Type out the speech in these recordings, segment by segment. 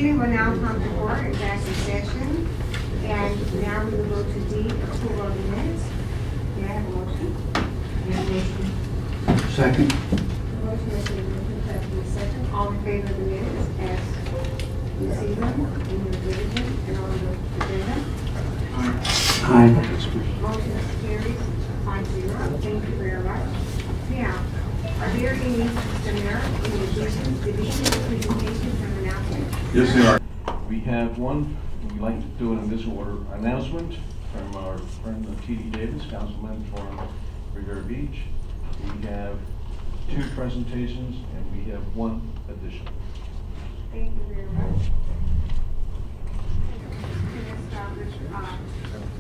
meeting will now come to order in executive session. And now we will go to D, approval of the minutes. May I have a motion? Second. Motion is in second. All in favor of the minutes as you see them in your division and on the agenda? Aye. Motion is carried 5-0. Thank you very much. Now, are there any additions, deletions, presentations, and announcements? Yes, there are. We have one, we'd like to do it in this order. Announcement from our friend T.D. Davis, Councilman from Riviera Beach. We have 2 presentations and we have 1 addition. Thank you very much.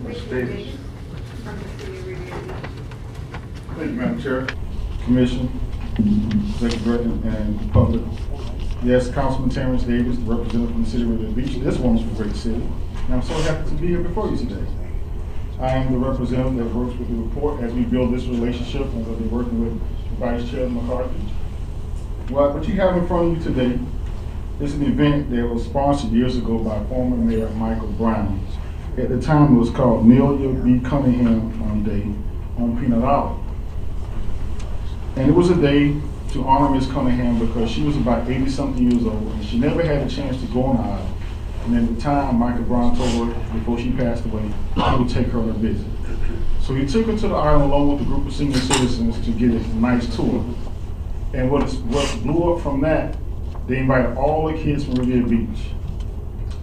Mr. Davis from the city of Riviera Beach. Thank you, Madam Chair, Commission, Executive Director, and public. Yes, Councilman Terrence Davis, the representative from the city of Riviera Beach. This wonderful great city. And I'm so happy to be here before you today. I am the representative that works with the report as we build this relationship, and we'll be working with Vice Chairman McCarthy. Well, what you have in front of you today is an event that was sponsored years ago by former Mayor Michael Brown. At the time, it was called Amelia B. Cunningham Day on Peanut Island. And it was a day to honor Ms. Cunningham because she was about 80-something years old and she never had a chance to go on the island. And at the time, Michael Brown told her before she passed away, he would take her on a visit. So he took her to the island along with a group of senior citizens to get a nice tour. And what blew up from that, they invited all the kids from Riviera Beach.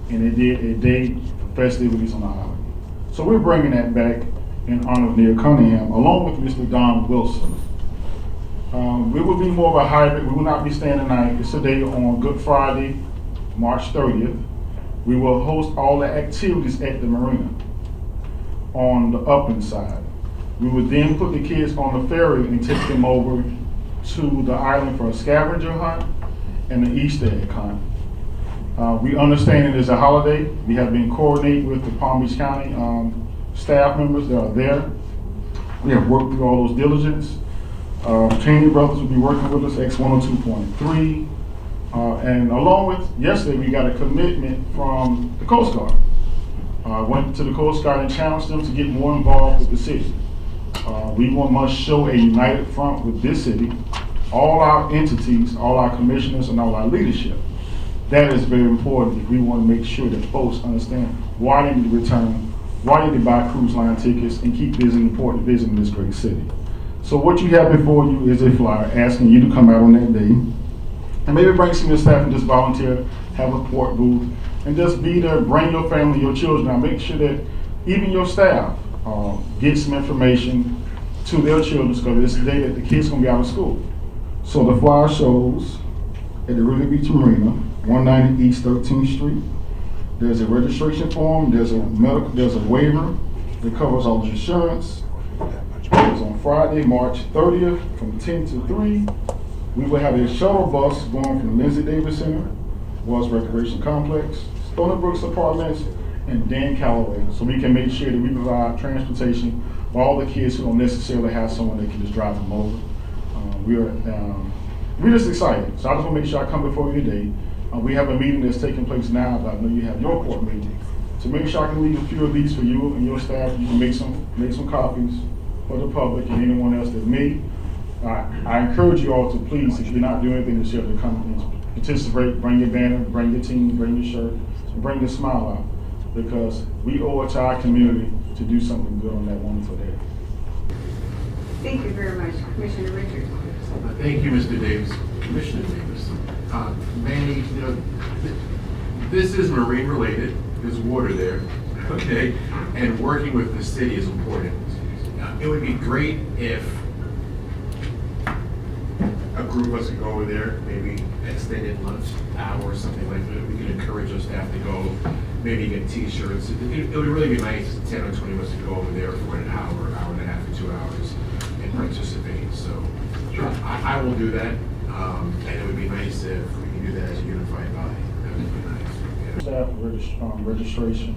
And they did a day for festivities on the island. So we're bringing that back in honor of Nia Cunningham, along with Mr. Don Wilson. We will be more of a hybrid. We will not be staying the night. It's a day on Good Friday, March 30th. We will host all the activities at the marina on the upland side. We would then put the kids on the ferry and take them over to the island for a scavenger hunt and an Easter egg hunt. We understand it is a holiday. We have been coordinating with the Palm Beach County staff members that are there. We have worked through all those diligence. Cheney Brothers will be working with us, X102.3. And along with yesterday, we got a commitment from the Coast Guard. Went to the Coast Guard and challenged them to get more involved with the city. We must show a united front with this city, all our entities, all our commissioners, and all our leadership. That is very important if we want to make sure that folks understand why they need to return, why they need to buy cruise line tickets, and keep visiting this great city. So what you have before you is a flyer asking you to come out on that day and maybe bring some of your staff and just volunteer, have a port booth, and just be there, bring your family, your children. Now make sure that even your staff get some information to their children because it's the day that the kids are going to be out of school. So the flyer shows at the Riviera Beach Marina, 190 East 13th Street. There's a registration form, there's a waiver that covers all the insurance. It's on Friday, March 30th from 10 to 3. We will have a shuttle bus going from Lindsay Davis Center, Wells Recreation Complex, Stony Brooks Apartments, and Dan Calloway. So we can make sure that we provide transportation for all the kids who don't necessarily have someone that can just drive them over. We're just excited. So I just want to make sure I come before you today. We have a meeting that's taking place now, but I know you have your court meeting. So make sure I can leave a few of these for you and your staff. You can make some copies for the public and anyone else that may. I encourage you all to please, if you're not doing anything this year, to come and participate, bring your banner, bring your team, bring your shirt, and bring your smile out, because we owe it to our community to do something good on that wonderful day. Thank you very much, Commissioner Richards. Thank you, Mr. Davis. Commissioner Davis. Manny, this is marine related. There's water there, okay? And working with the city is important. It would be great if a group of us could go over there, maybe extended lunch hour or something like that. We could encourage our staff to go, maybe get t-shirts. It would really be nice, 10 or 20 of us to go over there for an hour and a half to 2 hours and participate. So sure. I will do that. And it would be nice if we could do that as a unified body. That would be nice. Yeah. Staff registration,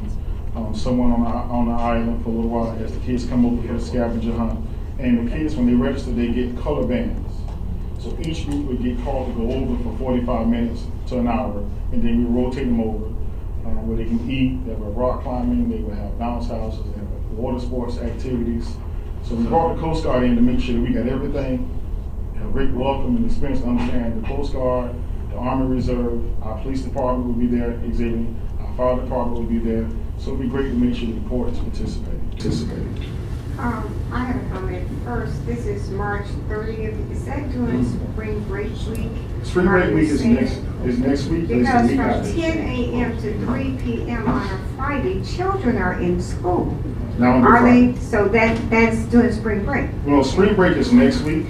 someone on the island for a little while as the kids come over for the scavenger hunt. And the kids, when they register, they get color bands. So each group would get called to go over for 45 minutes to an hour, and then we rotate them over where they can eat. They would rock climbing, they would have bounce houses, they would have water sports activities. So we brought the Coast Guard in to make sure that we got everything, a great welcome and experience to understand the Coast Guard, the Army Reserve, our police department will be there exhibiting, our fire department will be there. So it'd be great to make sure the courts participate. I have a comment. First, this is March 30th. Is that during spring break week? Spring break week is next week. Because It's the from week 10 a.m. to 3 p.m. on a Friday, children are in school. Now on the Are Friday. they? So that's during spring break. Well, spring break is next week,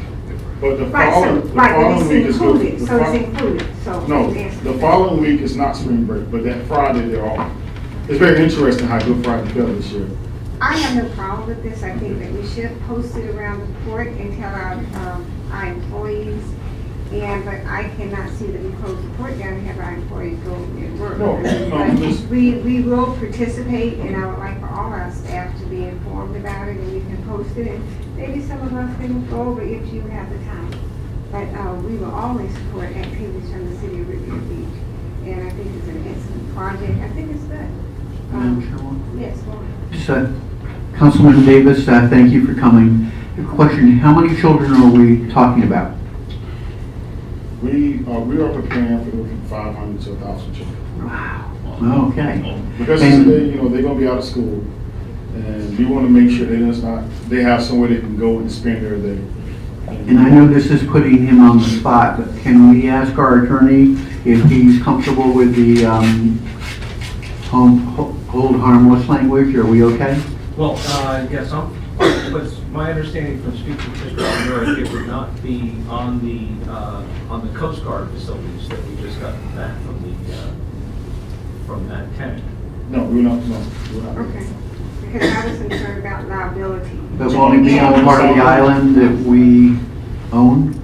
but the Right, following week it's is included, the so fol- it's included, so. No, yes. the following week is not spring break, but that Friday they're off. It's very interesting how Good Friday fell this year. I have no problem with this. I think that we should post it around the court and tell our employees. But I cannot see that we close the court down and have our employees go and work. No, But just- we will participate, and I would like for all our staff to be informed about it, and we can post it. And maybe some of us can go over if you have the time. But we will always support activities from the city of Revere Beach. And I think it's an excellent project. I think it's good. Madam Chairwoman? Yes, go ahead. Just, Councilman Davis, thank you for coming. The question, how many children are we talking about? We are preparing for looking 500 to 1,000 children. Wow, okay. Because And- they're going to be out of school, and we want to make sure they have somewhere they can go and spend their day. And I know this is putting him on the spot, but can we ask our attorney if he's comfortable with the hold harmless language? Are we okay? Well, yes, was my understanding from speaking to Mr. Miller, it would not be on the Coast Guard facilities that we just got back from that tenant. No, we're not. Okay. Because I was concerned about liability. That will only be on part of the island that we own?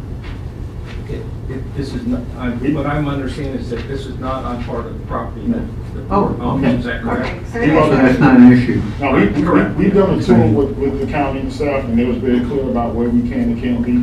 This is not, what I'm understanding is that this is not on part of the property that the Oh, board owns, okay. is that correct? Okay, so So that's, that's not an issue. No, we've done a tour with the county and staff, and they was very clear about where we can and can't be,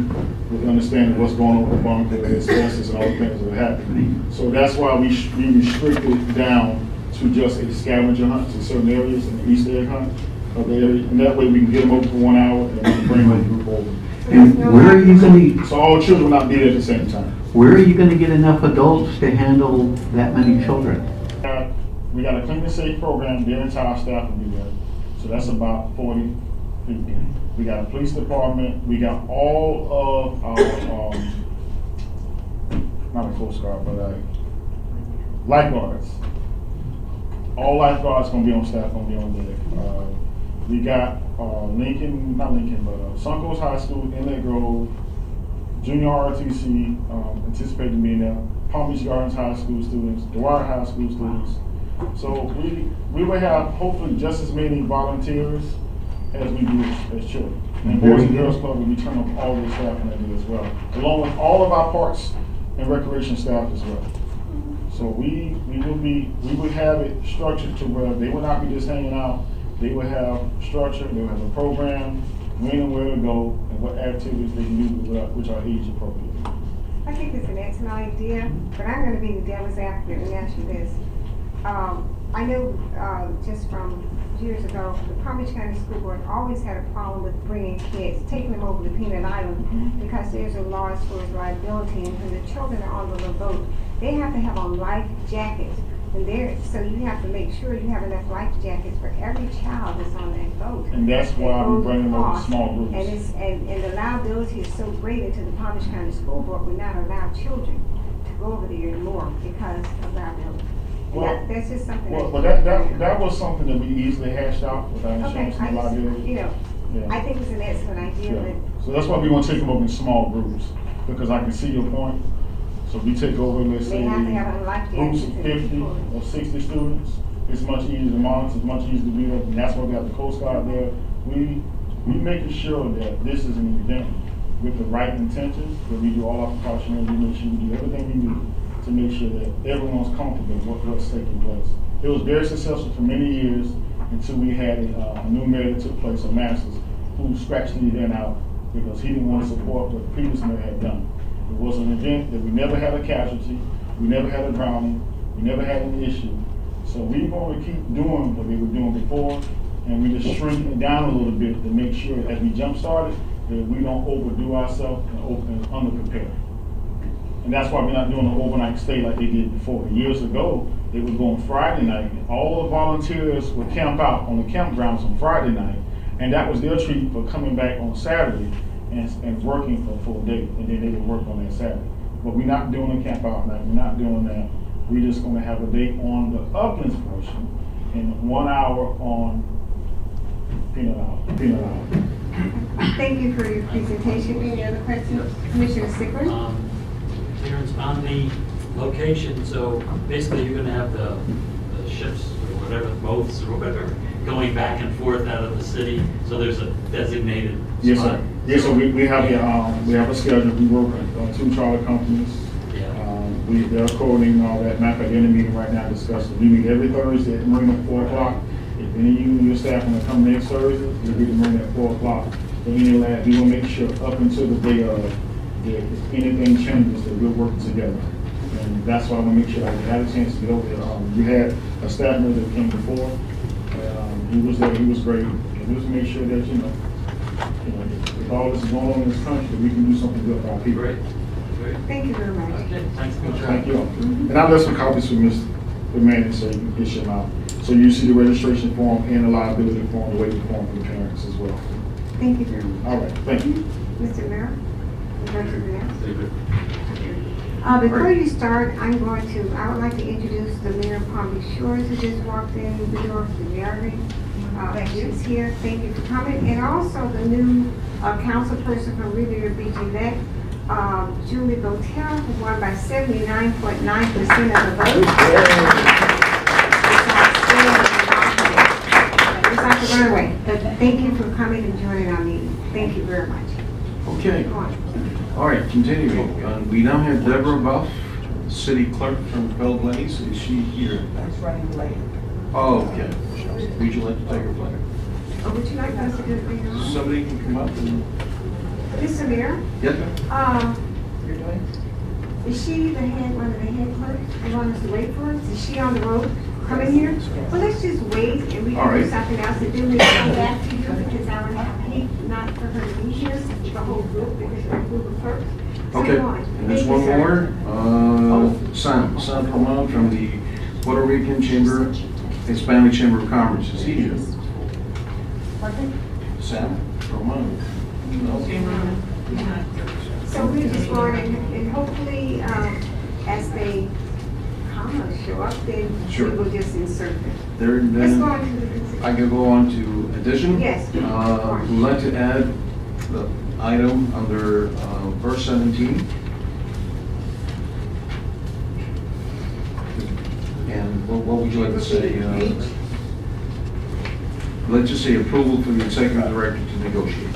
with understanding what's going on with the bunker, the asbestos, and all the things that are happening. So that's why we restricted it down to just a scavenger hunt in certain areas, in the East egg hunt of the area, and that way we can get them over for 1 hour and then bring the group over. And where are you gonna, So all children will not be there at the same time. where are you gonna get enough adults to handle that many children? We got a clean and safe program, their entire staff will be there. So that's about 40 people. We got a police department, we got all of our, not a Coast Guard, but lifeguards. All lifeguards gonna be on staff, gonna be on deck. We got Suncoast High School, Inlet Grove, Junior ROTC, anticipating being there, Palm Beach Gardens High School students, Dwyer High School students. So we will have hopefully just as many volunteers as we do as children. And Boys and Girls Club will be turning up all their staff in that day as well, along with all of our parks and recreation staff as well. So we would have it structured to where they would not be just hanging out. They would have structure, they would have a program, when and where to go, and what activities they can do which are age appropriate. I think it's an excellent idea, but I'm gonna be the devil's advocate and ask you this. I know, just from years ago, the Palm Beach County School Board always had a problem with bringing kids, taking them over to Peanut Island, because there's a law as far as liability, and when the children are on the boat, they have to have on life jackets. And so you have to make sure you have enough life jackets for every child that's on that boat. And that's why we bring them over across. small groups. And the liability is so great into the Palm Beach County School Board, we not allow children to go over there anymore because of liability. And Well, that's just something. Well, that was something that we easily hashed out with our Okay, insurance and I just, liability. Yeah. I think it's an excellent idea, Yeah. but So that's why we want to take them over in small groups, because I can see your point. So we take over, let's they say, have to have a life groups jacket. of to 50 support. or 60 students. It's much easier to monitor, it's much easier to do that, and that's why we have the Coast Guard there. We making sure that this is an event with the right intentions, that we do all our precautionary, we make sure we do everything we do to make sure that everyone's comfortable with what's taking place. It was very successful for many years until we had a new mayor that took place, a Masters, who scratched the event out because he didn't want to support what the previous mayor had done. It was an event that we never had a casualty, we never had a drowning, we never had an issue. So we're going to keep doing what we were doing before, and we just shrink it down a little bit to make sure as we jump started that we don't overdo ourselves and under-prepare. And that's why we're not doing an overnight stay like they did before. Years ago, they would go on Friday night. All the volunteers would camp out on the campgrounds on Friday night, and that was their treat for coming back on Saturday and working for a full day, and then they would work on that Saturday. But we're not doing a camp out night. We're not doing that. We're just going to have a day on the Uplands portion and 1 hour on Peanut Island. Thank you for your presentation. Any other questions? Commissioner Sickler? Terrence, on the location, so basically you're gonna have the ships or whatever, boats or whatever, going back and forth out of the city, so there's a designated Yes, spot? sir. Yes, sir. We have we have a schedule. We work on 2 charter companies. Yeah. They're coordinating all that. Matter of fact, they're in a meeting right now discussing. We meet every Thursday at Marina at 4 o'clock. If any of you and your staff want to come next Thursday, we'll be at Marina at 4 o'clock. For any of that, we will make sure up until the day of, if anything changes, that we're working together. And that's why I want to make sure that we had a chance to get over there. We had a staff member that came before. He was there. He was great. And just make sure that, with all this going on in this country, that we can do something good for our people. Great, great. Thank you very much. Okay, thanks, Commissioner. Thank you all. And I left some copies for Mr. McMahon so you can issue them out. So you see the registration form and the liability form, the waiting form for the parents as well. Thank you very much. All right, thank you. Mr. Mayor? Before you start, I would like to introduce the mayor of Palm Beach Shores who just walked in the door for the gathering. She's here. Thank you for coming. And also the new council person from Riviera Beach elect, Julie Botel, who won by 79.9% of the vote. It's like a runaway. But thank you for coming and joining our meeting. Thank you very much. Okay. Go on. All right, continuing. We now have Deborah Buff, city clerk from Belle Glades. Is she here? That's running late. Oh, okay. Would you like to take her place? Or would you like us to do it on? Somebody can come up and... Mr. Mayor, Yes, You're doing? is she one of the head clerks? You want us to wait for us? Is she on the road coming here? Well, let's just wait and we All can right. do something else to do. Maybe come back to you because I would hate not for her to be here, the whole group, because we're a group of clerks. So Okay, go on. and there's Thank you, one sir. more. Sam Romano from the Puerto Rican Chamber, Hispanic Chamber of Commerce. Is he here? Sam Romano. So we're just going and hopefully, as they come or show up, then we Sure. will just insert them. There, Let's go then, on to the consent. I can go on to addition. Yes. We'd like to add the item under verse 17. And what would you like to say? Let's just say approval for the executive director to negotiate.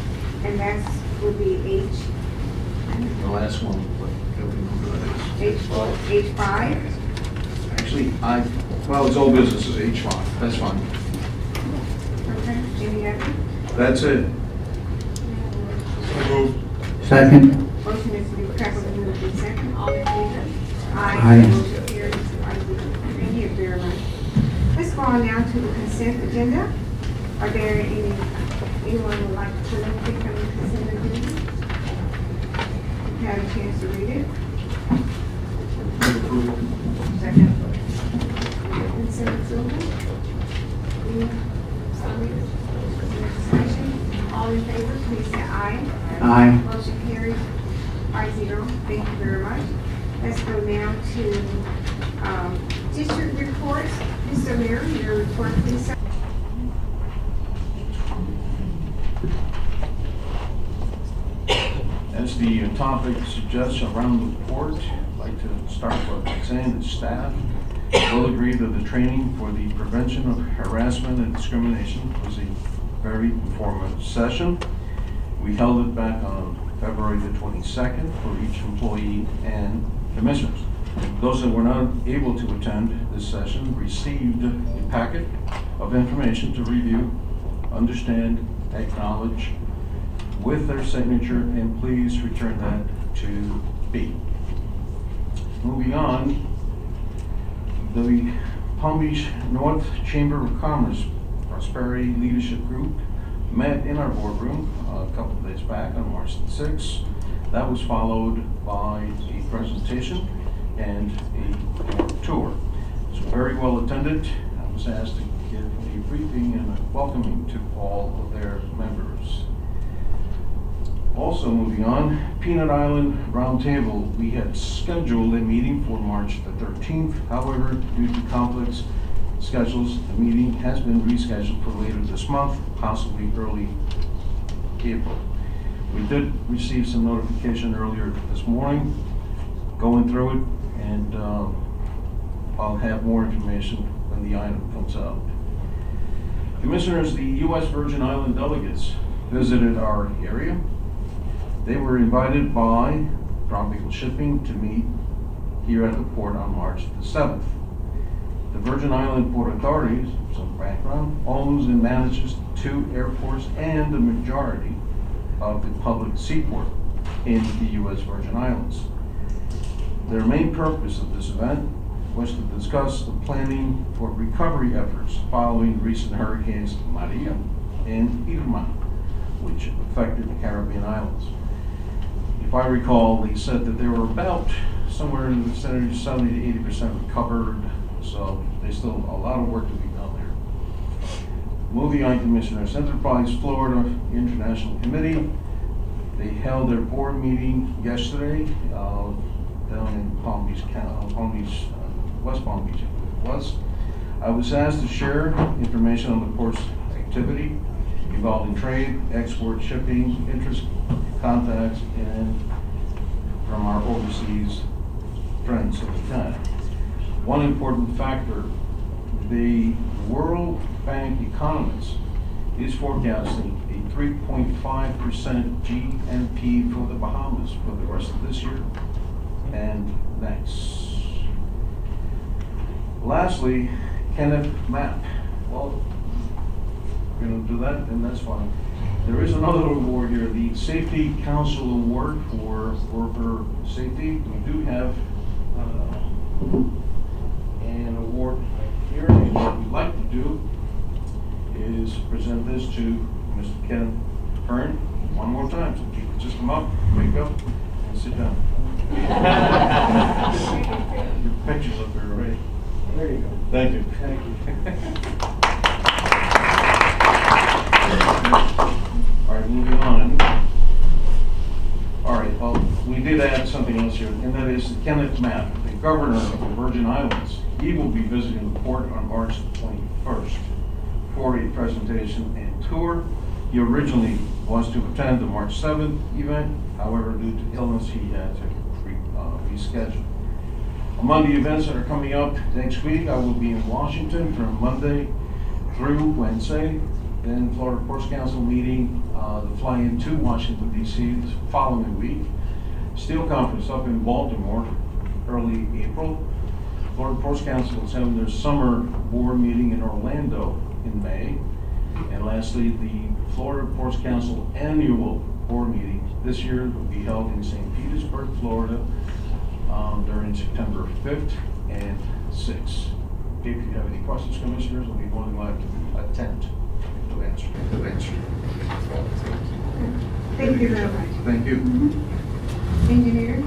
And that would be The last one, what, H5. actually, well, it's old business, is H5, that's fine. Okay, any other? That's it. Second. Motion is to be properly moved in second. All in favor? Aye. Motion carries. Thank you very much. Let's go on now to the consent agenda. Are there anyone who would like to put anything on the consent agenda? You had a chance to read it. Second. Consent agenda. Any discussion? All in favor, please say aye. Aye. Motion carries 5-0. Thank you very much. Let's go now to district reports. Mr. Mayor, your report, please, sir. As the topic suggests around the report, I'd like to start by saying that staff will agree that the training for the prevention of harassment and discrimination was a very informative session. We held it back on February the 22nd for each employee and commissioners. Those that were not able to attend this session received a packet of information to review, understand, acknowledge with their signature, and please return that to B. Moving on, the Palm Beach North Chamber of Commerce Prosperity Leadership Group met in our boardroom a couple of days back on March 6th. That was followed by a presentation and a tour. It was very well attended. I was asked to give a briefing and a welcoming to all of their members. Also moving on, Peanut Island Roundtable. We had scheduled a meeting for March the 13th. However, due to conflicts schedules, the meeting has been rescheduled for later this month, possibly early April. We did receive some notification earlier this morning, going through it, and I'll have more information when the item comes out. Commissioners, the U.S. Virgin Island delegates visited our area. They were invited by Tropical Shipping to meet here at the port on March the 7th. The Virgin Island Port Authority, some background, owns and manages 2 airports and the majority of the public seaport in the U.S. Virgin Islands. Their main purpose of this event was to discuss the planning for recovery efforts following recent hurricanes Maria and Irma, which affected the Caribbean islands. If I recall, they said that they were about somewhere in the vicinity of 70 to 80% recovered, so there's still a lot of work to be done there. Moving on, Commissioners, Enterprise Florida International Committee, they held their board meeting yesterday down in Palm Beach, West Palm Beach it was. I was asked to share information on the port's activity involving trade, export, shipping, interest, contacts, and from our overseas friends of the time. One important factor, the World Bank economist is forecasting a 3.5% GNP for the Bahamas for the rest of this year and next. Lastly, Kenneth Mapp. Well, we're going to do that, and that's fine. There is another award here, the Safety Council Award for worker safety. We do have an award here, and what we'd like to do is present this to Mr. Ken Hearn one more time. So you can just come up, wake up, and sit down. Your picture's up there already. There you go. Thank you. Thank you. All right, moving on. All right, well, we did add something else here, and that is Kenneth Mapp, the governor of the Virgin Islands. He will be visiting the port on March 21st for a presentation and tour. He originally was to attend the March 7th event. However, due to illness, he had to reschedule. Among the events that are coming up next week, I will be in Washington from Monday through Wednesday. Then Florida Ports Council meeting, the fly-in to Washington, D.C. the following week. Steel Conference up in Baltimore, early April. Florida Ports Council is having their summer board meeting in Orlando in May. And lastly, the Florida Ports Council annual board meeting this year will be held in St. Petersburg, Florida, during September 5th and 6th. If you have any questions, Commissioners, I'll be more than glad to attempt to answer. Thank you very much. Thank you. Engineer?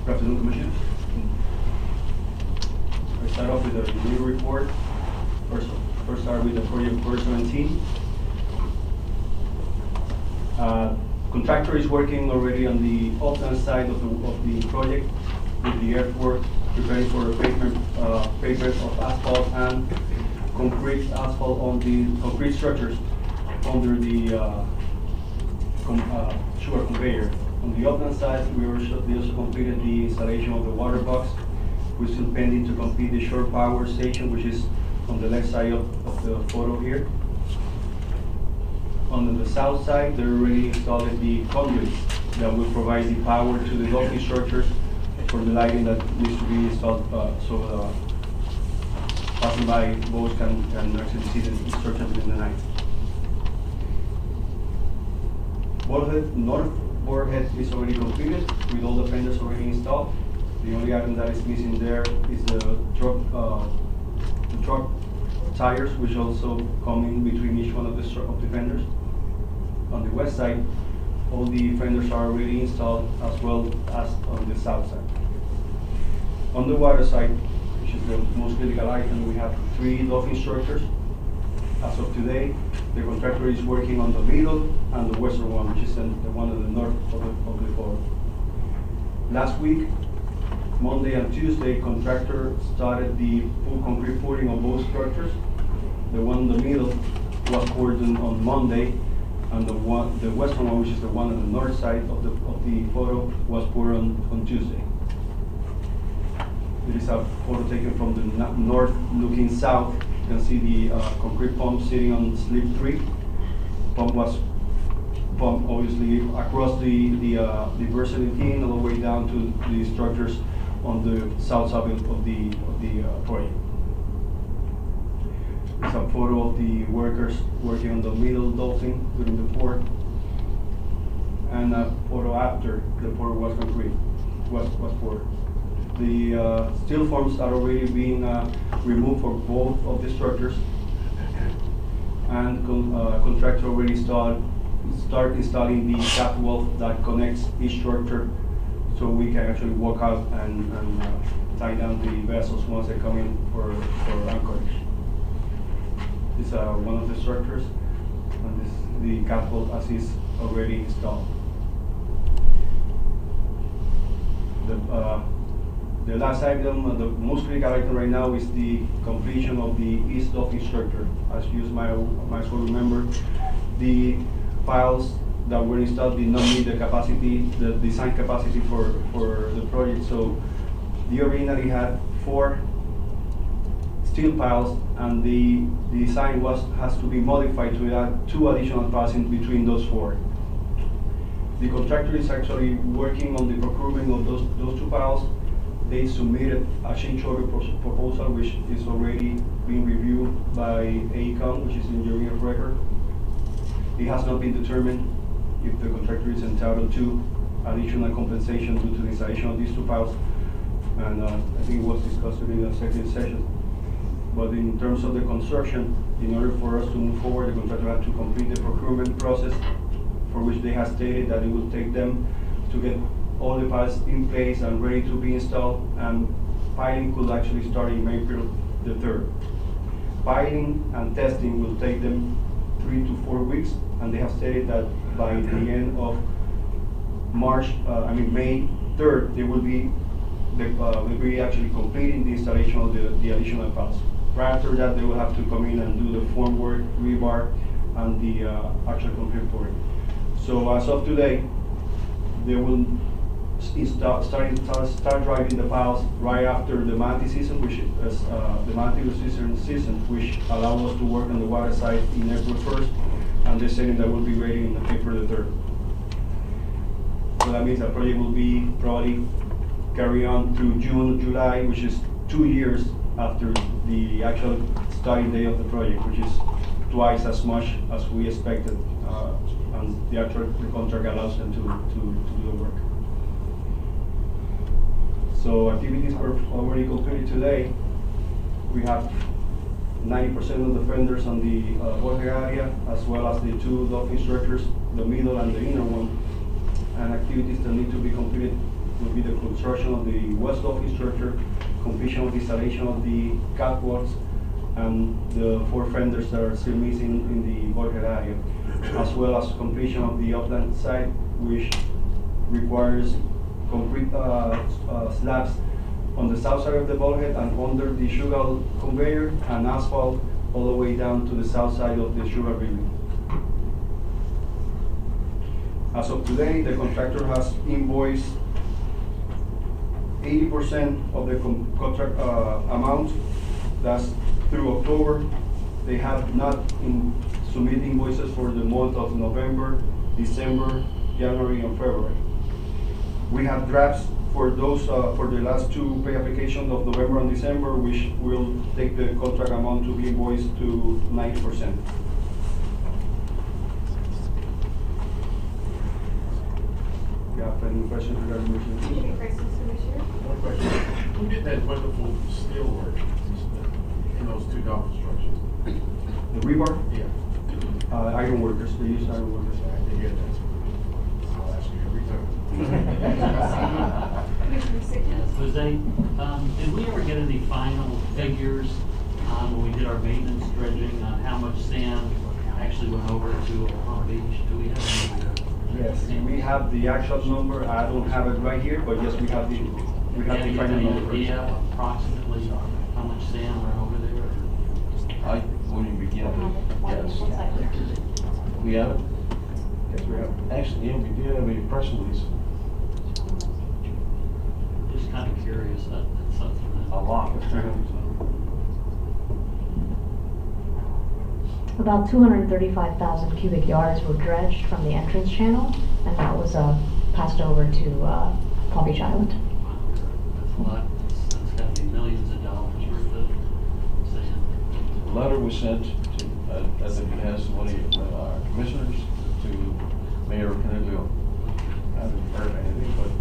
Good afternoon, Commissioner. I start off with a review report. First start with the project verse 19. Contractor is working already on the upland side of the project with the earthwork, preparing for pavement of asphalt and concrete asphalt on the concrete structures under the sugar conveyor. On the upland side, we also completed the installation of the water box. We're still pending to complete the shore power station, which is on the left side of the photo here. On the south side, they already installed the conduits that will provide the power to the docking structures for the lighting that needs to be installed, so passing by boats can actually see the structure during the night. North boardhead is already completed with all the fenders already installed. The only item that is missing there is the truck tires, which also come in between each one of the fenders. On the west side, all the fenders are already installed, as well as on the south side. On the water side, which is the most critical item, we have 3 dolphin structures. As of today, the contractor is working on the middle and the western one, which is the one on the north of the port. Last week, Monday and Tuesday, contractor started the full concrete pouring on both structures. The one in the middle was poured on Monday, and the western one, which is the one on the north side of the photo, was poured on Tuesday. This is a photo taken from the north looking south. You can see the concrete pump sitting on slip 3. Pump was pumped obviously across the versatility all the way down to the structures on the south side of the project. It's a photo of the workers working on the middle dolphin during the pour, and a photo after the pour was poured. The steel forms are already being removed for both of the structures, and contractor already start installing the catwalk that connects each structure, so we can actually walk out and tie down the vessels once they come in for anchorage. This is one of the structures, and this is the catwalk as is already installed. The last item, the most critical item right now, is the completion of the east dolphin structure. As you might as well remember, the piles that were installed did not meet the capacity, the design capacity for the project. So the originally had 4 steel piles, and the design has to be modified to add 2 additional piles in between those 4. The contractor is actually working on the procurement of those 2 piles. They submitted a change order proposal, which is already being reviewed by AECOM, which is the engineer of record. It has not been determined if the contractor is entitled to additional compensation due to the installation of these 2 piles, and I think it was discussed during the second session. But in terms of the construction, in order for us to move forward, the contractor had to complete the procurement process, for which they have stated that it will take them to get all the piles in place and ready to be installed, and piling could actually start in April the 3rd. Piling and testing will take them 3 to 4 weeks, and they have stated that by the end of May 3rd, they will be actually completing the installation of the additional piles. Right after that, they will have to come in and do the formwork, rebar, and the actual concrete pouring. So as of today, they will start driving the piles right after the manatee season, which is the manatee season, which allow us to work on the water side in April 1st, and they're saying that will be ready in April the 3rd. So that means the project will be probably carry on through June, July, which is 2 years after the actual starting day of the project, which is twice as much as we expected, and the contract allows them to do the work. So activities were already completed today. We have 90% of the fenders on the boiler area, as well as the 2 dolphin structures, the middle and the inner one. And activities that need to be completed will be the construction of the west dolphin structure, completion of the installation of the catwalks, and the 4 fenders that are still missing in the boiler area, as well as completion of the upland side, which requires concrete slabs on the south side of the bulkhead and under the sugar conveyor, and asphalt all the way down to the south side of the sugar building. As of today, the contractor has invoiced 80% of the contract amount. That's through October. They have not submitted invoices for the month of November, December, January, and February. We have drafts for those, for the last two pay applications of November and December, we will take the contract amount to be invoiced to 90%. You have any questions regarding this? Any questions, Commissioner? One question. Who did that wonderful steel work in those two dock structures? The rebar, Yeah. iron workers, they use iron workers. I didn't get that. I'll ask you every time. Commissioner Sickles? Yes, Jose, did we ever get any final figures on when we did our maintenance dredging on how much sand actually went over to Palm Beach? Do we have any? Yes, we have the actual number, I don't have it right here, but yes, we have the Any final number. idea approximately how much sand went over there? I wouldn't begin to guess. We have it? Yes, we have. Actually, yeah, we do have a press release. Just kind of curious, that's something that. A lot. About 235,000 cubic yards were dredged from the entrance channel, and that was passed over to Palm Beach Island. That's a lot, that's gotta be millions of dollars worth of sand. A letter was sent to, at the behest of one of our commissioners to Mayor Canaglio. I haven't heard anything, but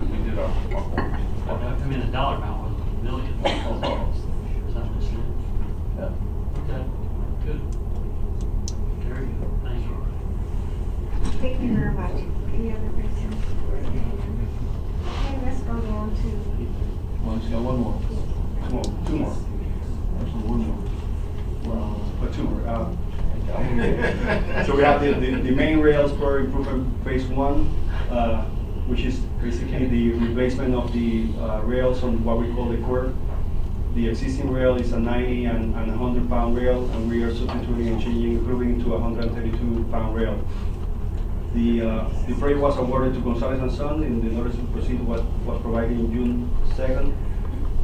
we did our part. I mean, the dollar amount was millions. Is that what you're saying? Yeah. Okay, good. Very good, thank you. Thank you very much. Any other questions? Okay, let's go on to, Well, let's got one more. Two more. Actually, one more. Two more. So we have the main rails for improvement phase 1, which is basically the replacement of the rails on what we call the curve. The existing rail is a 90 and 100 pound rail, and we are substituting and changing, improving to a 132 pound rail. The project was awarded to Gonzalez & Son, and the notice to proceed was provided in June 2nd.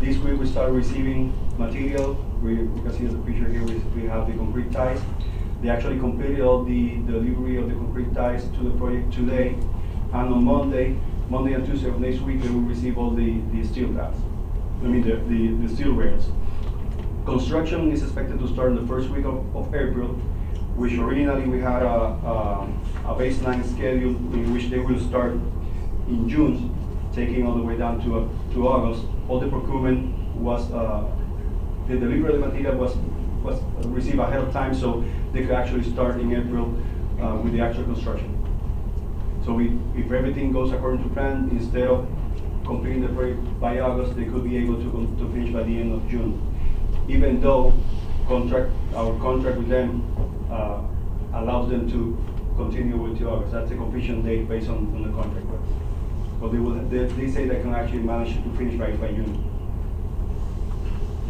This week we started receiving material. We can see in the picture here, we have the concrete ties. They actually completed all the delivery of the concrete ties to the project today. And on Monday and Tuesday of next week, they will receive all the steel ties. I mean, the steel rails. Construction is expected to start in the first week of April, which originally we had a baseline schedule in which they will start in June, taking all the way down to August. All the procurement was, the delivery of the material was received ahead of time, so they could actually start in April with the actual construction. So if everything goes according to plan, instead of completing the project by August, they could be able to finish by the end of June. Even though our contract with them allows them to continue with August. That's a completion date based on the contract. But they say they can actually manage to finish by June.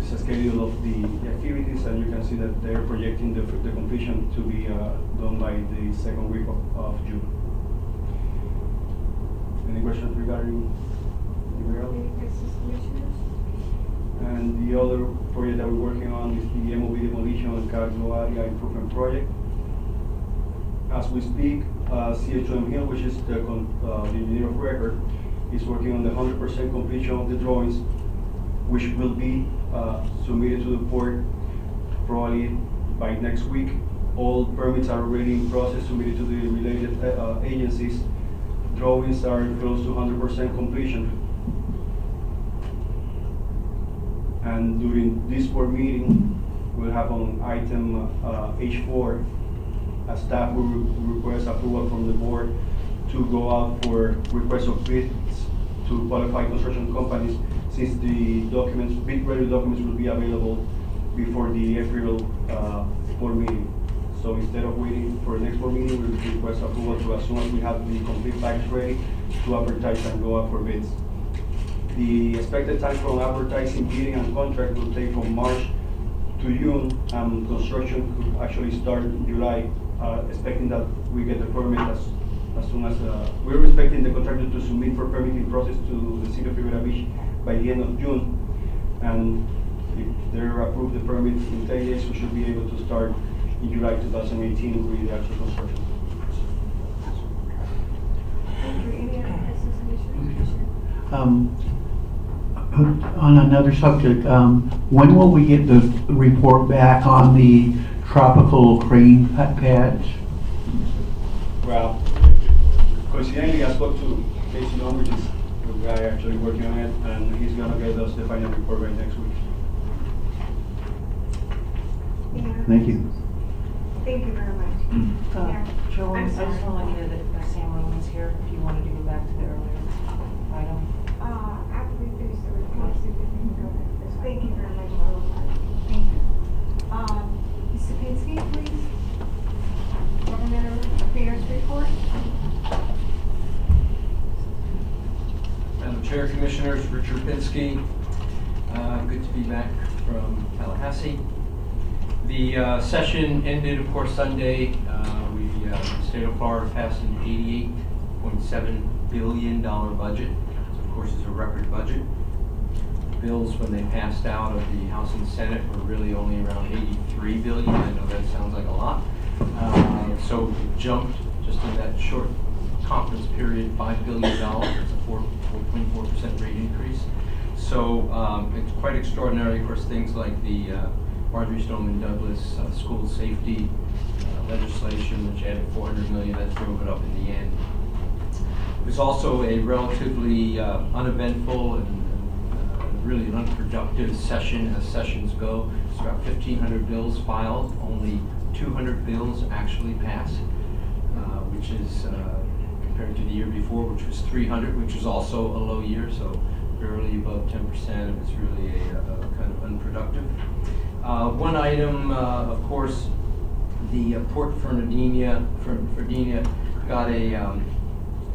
It's a schedule of the activities, and you can see that they're projecting the completion to be done by the second week of June. Any questions regarding the rail? any questions, Commissioners? And the other project that we're working on is the MOB demolition and cargo area improvement project. As we speak, CHM Hill, which is the engineer of record, is working on the 100% completion of the drawings, which will be submitted to the port probably by next week. All permits are already in process, submitted to the related agencies. Drawings are close to 100% completion. And during this board meeting, we'll have on item H4, a staff will request approval from the board to go out for request of bids to qualify construction companies, since the documents, bid-ready documents will be available before the April board meeting. So instead of waiting for the next board meeting, we will request approval to, as soon as we have the complete package ready, to advertise and go out for bids. The expected time from advertising, bidding, and contract will take from March to June, and construction could actually start in July, expecting that we get the permit as soon as, we're expecting the contractor to submit for permitting process to the city of Rivera Beach by the end of June. And if they're approved the permit in 10 days, we should be able to start in July 2018 with the actual construction. Thank you. Any other questions, Commissioner? On another subject, when will we get the report back on the tropical crane pads? Well, coincidentally, I spoke to Casey Long, which is the guy actually working on it, and he's gonna get us the final report right next week. Yeah. Thank you. Thank you very much. Yeah. Joe, I I'm just sorry. want to let you know that Sam Roman's here, if you wanted to go back to the earlier item. After we finish the report, see if we can go back to this. Thank you very much for your time. Thank you. Mr. Pinsky, please. Governmental Affairs Report. Madam Chair, Commissioners, Richard Pinsky. Good to be back from Tallahassee. The session ended, of course, Sunday. The state of Florida passed an $88.7 billion budget. Of course, is a record budget. Bills, when they passed out of the House and Senate, were really only around $83 billion. I know that sounds like a lot. So it jumped just in that short conference period, $5 billion. It's a 4.4% rate increase. So it's quite extraordinary. Of course, things like the Marjorie Stoneman Douglas school safety legislation, which added $400 million, that drove it up in the end. It was also a relatively uneventful and really an unproductive session, as sessions go. It's about 1,500 bills filed, only 200 bills actually passed, which is compared to the year before, which was 300, which was also a low year, so barely above 10%. It was really a kind of unproductive. One item, of course, the Port Fernandina got a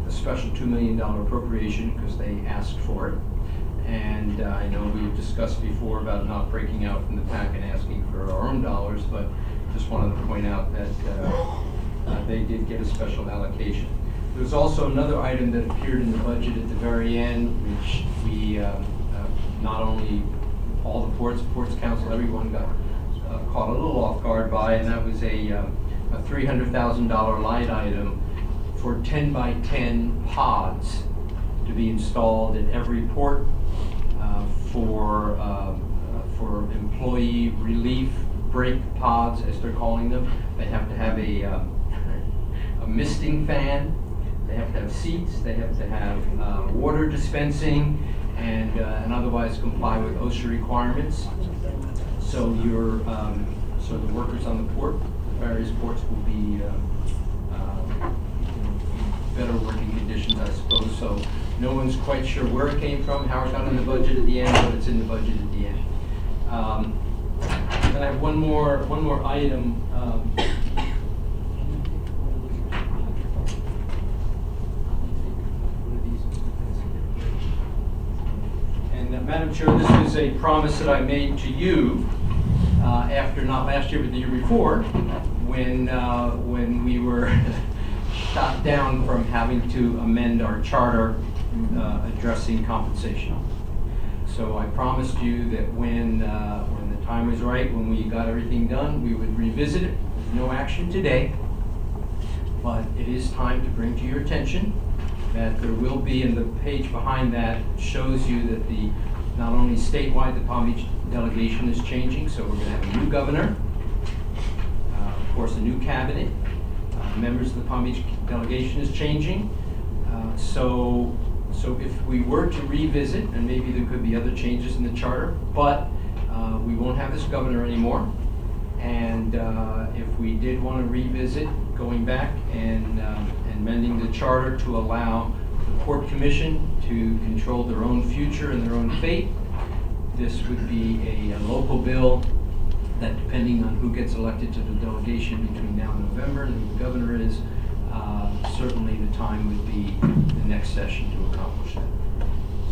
special $2 million appropriation because they asked for it. And I know we've discussed before about not breaking out from the pack and asking for our own dollars, but just wanted to point out that they did get a special allocation. There's also another item that appeared in the budget at the very end, which we not only all the ports council, everyone got caught a little off guard by, and that was a $300,000 line item for 10 by 10 pods to be installed at every port for employee relief break pods, as they're calling them. They have to have a misting fan. They have to have seats. They have to have water dispensing, and otherwise comply with OSHA requirements. So so the workers on the port, various ports, will be better working conditions, I suppose. So no one's quite sure where it came from, how it got in the budget at the end, but it's in the budget at the end. And I have one more item. And Madam Chair, this was a promise that I made to you after, not last year, but the year before, when we were shot down from having to amend our charter addressing compensation. So I promised you that when the time was right, when we got everything done, we would revisit it. There's no action today, but it is time to bring to your attention that there will be, and the page behind that shows you that not only statewide, the Palm Beach delegation is changing, so we're going to have a new governor, of course a new cabinet, members of the Palm Beach delegation is changing. So if we were to revisit, and maybe there could be other changes in the charter, but we won't have this governor anymore. And if we did want to revisit going back and amending the charter to allow the Port Commission to control their own future and their own fate, this would be a local bill that, depending on who gets elected to the delegation between now and November and who the governor is, certainly the time would be the next session to accomplish that.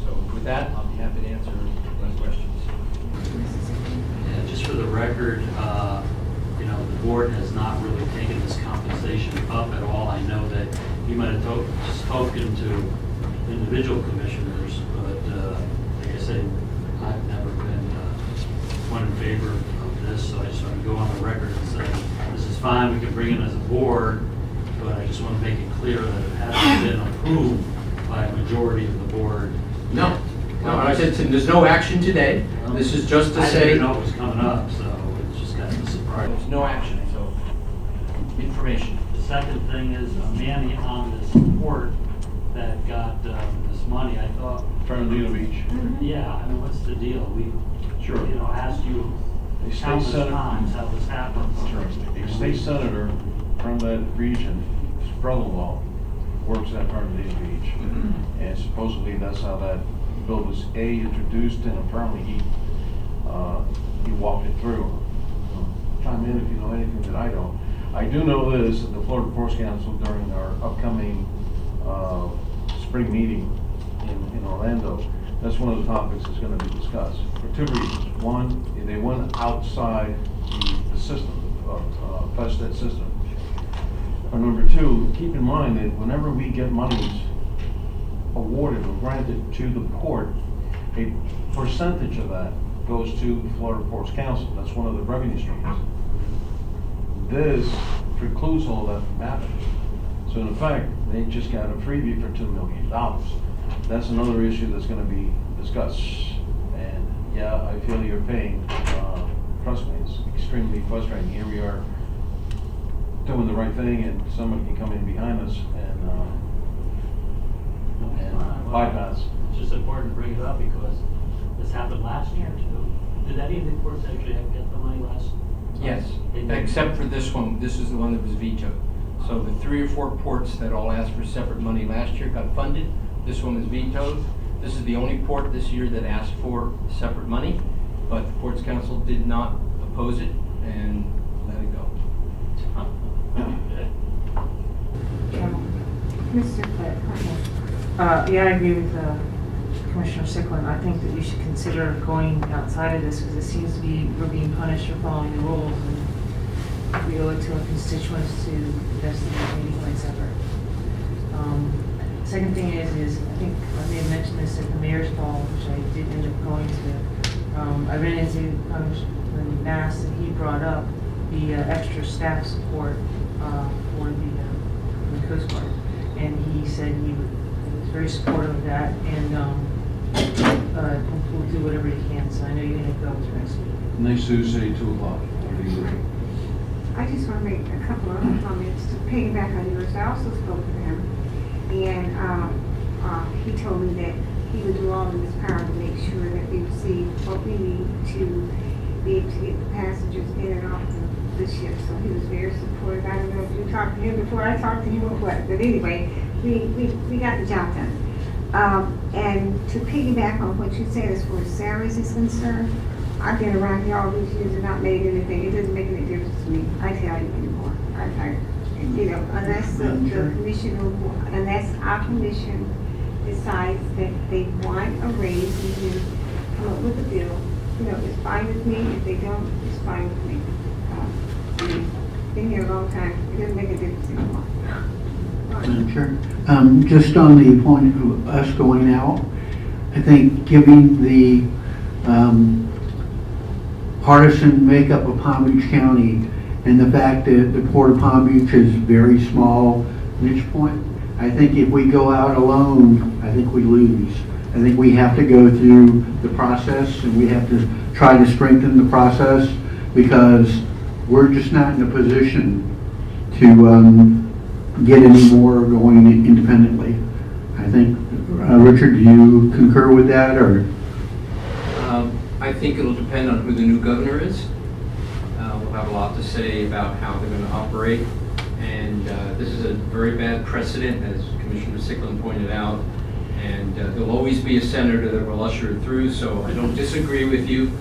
So with that, I'll be happy to answer any questions. Yeah, just for the record, the board has not really taken this compensation up at all. I know that you might have spoken to individual commissioners, but like I said, I've never been one in favor of this, so I just want to go on the record and say this is fine, we can bring it as a board, but I just want to make it clear that it hasn't been approved by a majority of the board No, and I said, there's no action today. This is just to I say, didn't know it was coming up, so it's just kind of a surprise. there's no action, so, information. The second thing is Manny on this port that got this money, I thought, Fernandina Beach. yeah, I mean, what's the deal? We, Sure. you know, asked you The state countless senator, times how this happens. the state senator from that region, his brother-in-law, works at Fernandina Beach. And supposedly that's how that bill was introduced, and apparently he walked it through. Chime in if you know anything that I don't. I do know this, that the Florida Ports Council during our upcoming spring meeting in Orlando, that's one of the topics that's gonna be discussed for two reasons. One, they went outside the system, FESTED system. Or number two, keep in mind that whenever we get monies awarded or granted to the port, a percentage of that goes to the Florida Ports Council. That's one of the revenue streams. This precludes all that from happening. So in effect, they just got a freebie for $2 million. That's another issue that's gonna be discussed. And yeah, I feel your pain. Trust me, it's extremely frustrating. Here we are doing the right thing, and someone can come in behind us and bypass. It's just important to bring it up because this happened last year too. Did any of the courts actually get the money last? Yes, They did. except for this one. This is the one that was vetoed. So the 3 or 4 ports that all asked for separate money last year got funded. This one was vetoed. This is the only port this year that asked for separate money, but the Ports Council did not oppose it and let it go. Mr. Clerk, Yeah, I agree with Commissioner Sickland. I think that we should consider going outside of this because it seems to be, we're being punished for following the rules. And we owe it to our constituents to investigate anything separate. Second thing is I think I may have mentioned this at the mayor's ball, which I did end up going to. I ran into Congressman Nass and he brought up the extra staff support for the Coast Guard. And he said he was very supportive of that and will do whatever he can. So I know you're going to go to next week. Next Tuesday, 2 o'clock. What do you agree? I just want to make a couple of other comments to piggyback on yours. I also spoke to him, and he told me that he would do all in his power to make sure that we receive what we need to be able to get the passengers in and off the ship. So he was very supportive. I don't know if you talked to him before I talked to him or what, but anyway, we got the job done. And to piggyback on what you said as far as salaries is concerned, I've been around here all these years and not made anything. It doesn't make any difference to me. I tell you anymore. You know, unless the commission, unless our commission decides that they want a raise and to come up with a bill, you know, it's fine with me. If they don't, it's fine with me. I mean, been here a long time. It doesn't make a difference anymore. Madam Chair, just on the point of us going out, I think giving the partisan makeup of Palm Beach County and the fact that the Port of Palm Beach is very small niche point, I think if we go out alone, I think we lose. I think we have to go through the process and we have to try to strengthen the process because we're just not in a position to get any more going independently. I think, Richard, do you concur with that or? I think it'll depend on who the new governor is. We'll have a lot to say about how they're going to operate. And this is a very bad precedent, as Commissioner Sickland pointed out. And there'll always be a senator that will usher it through, so I don't disagree with you.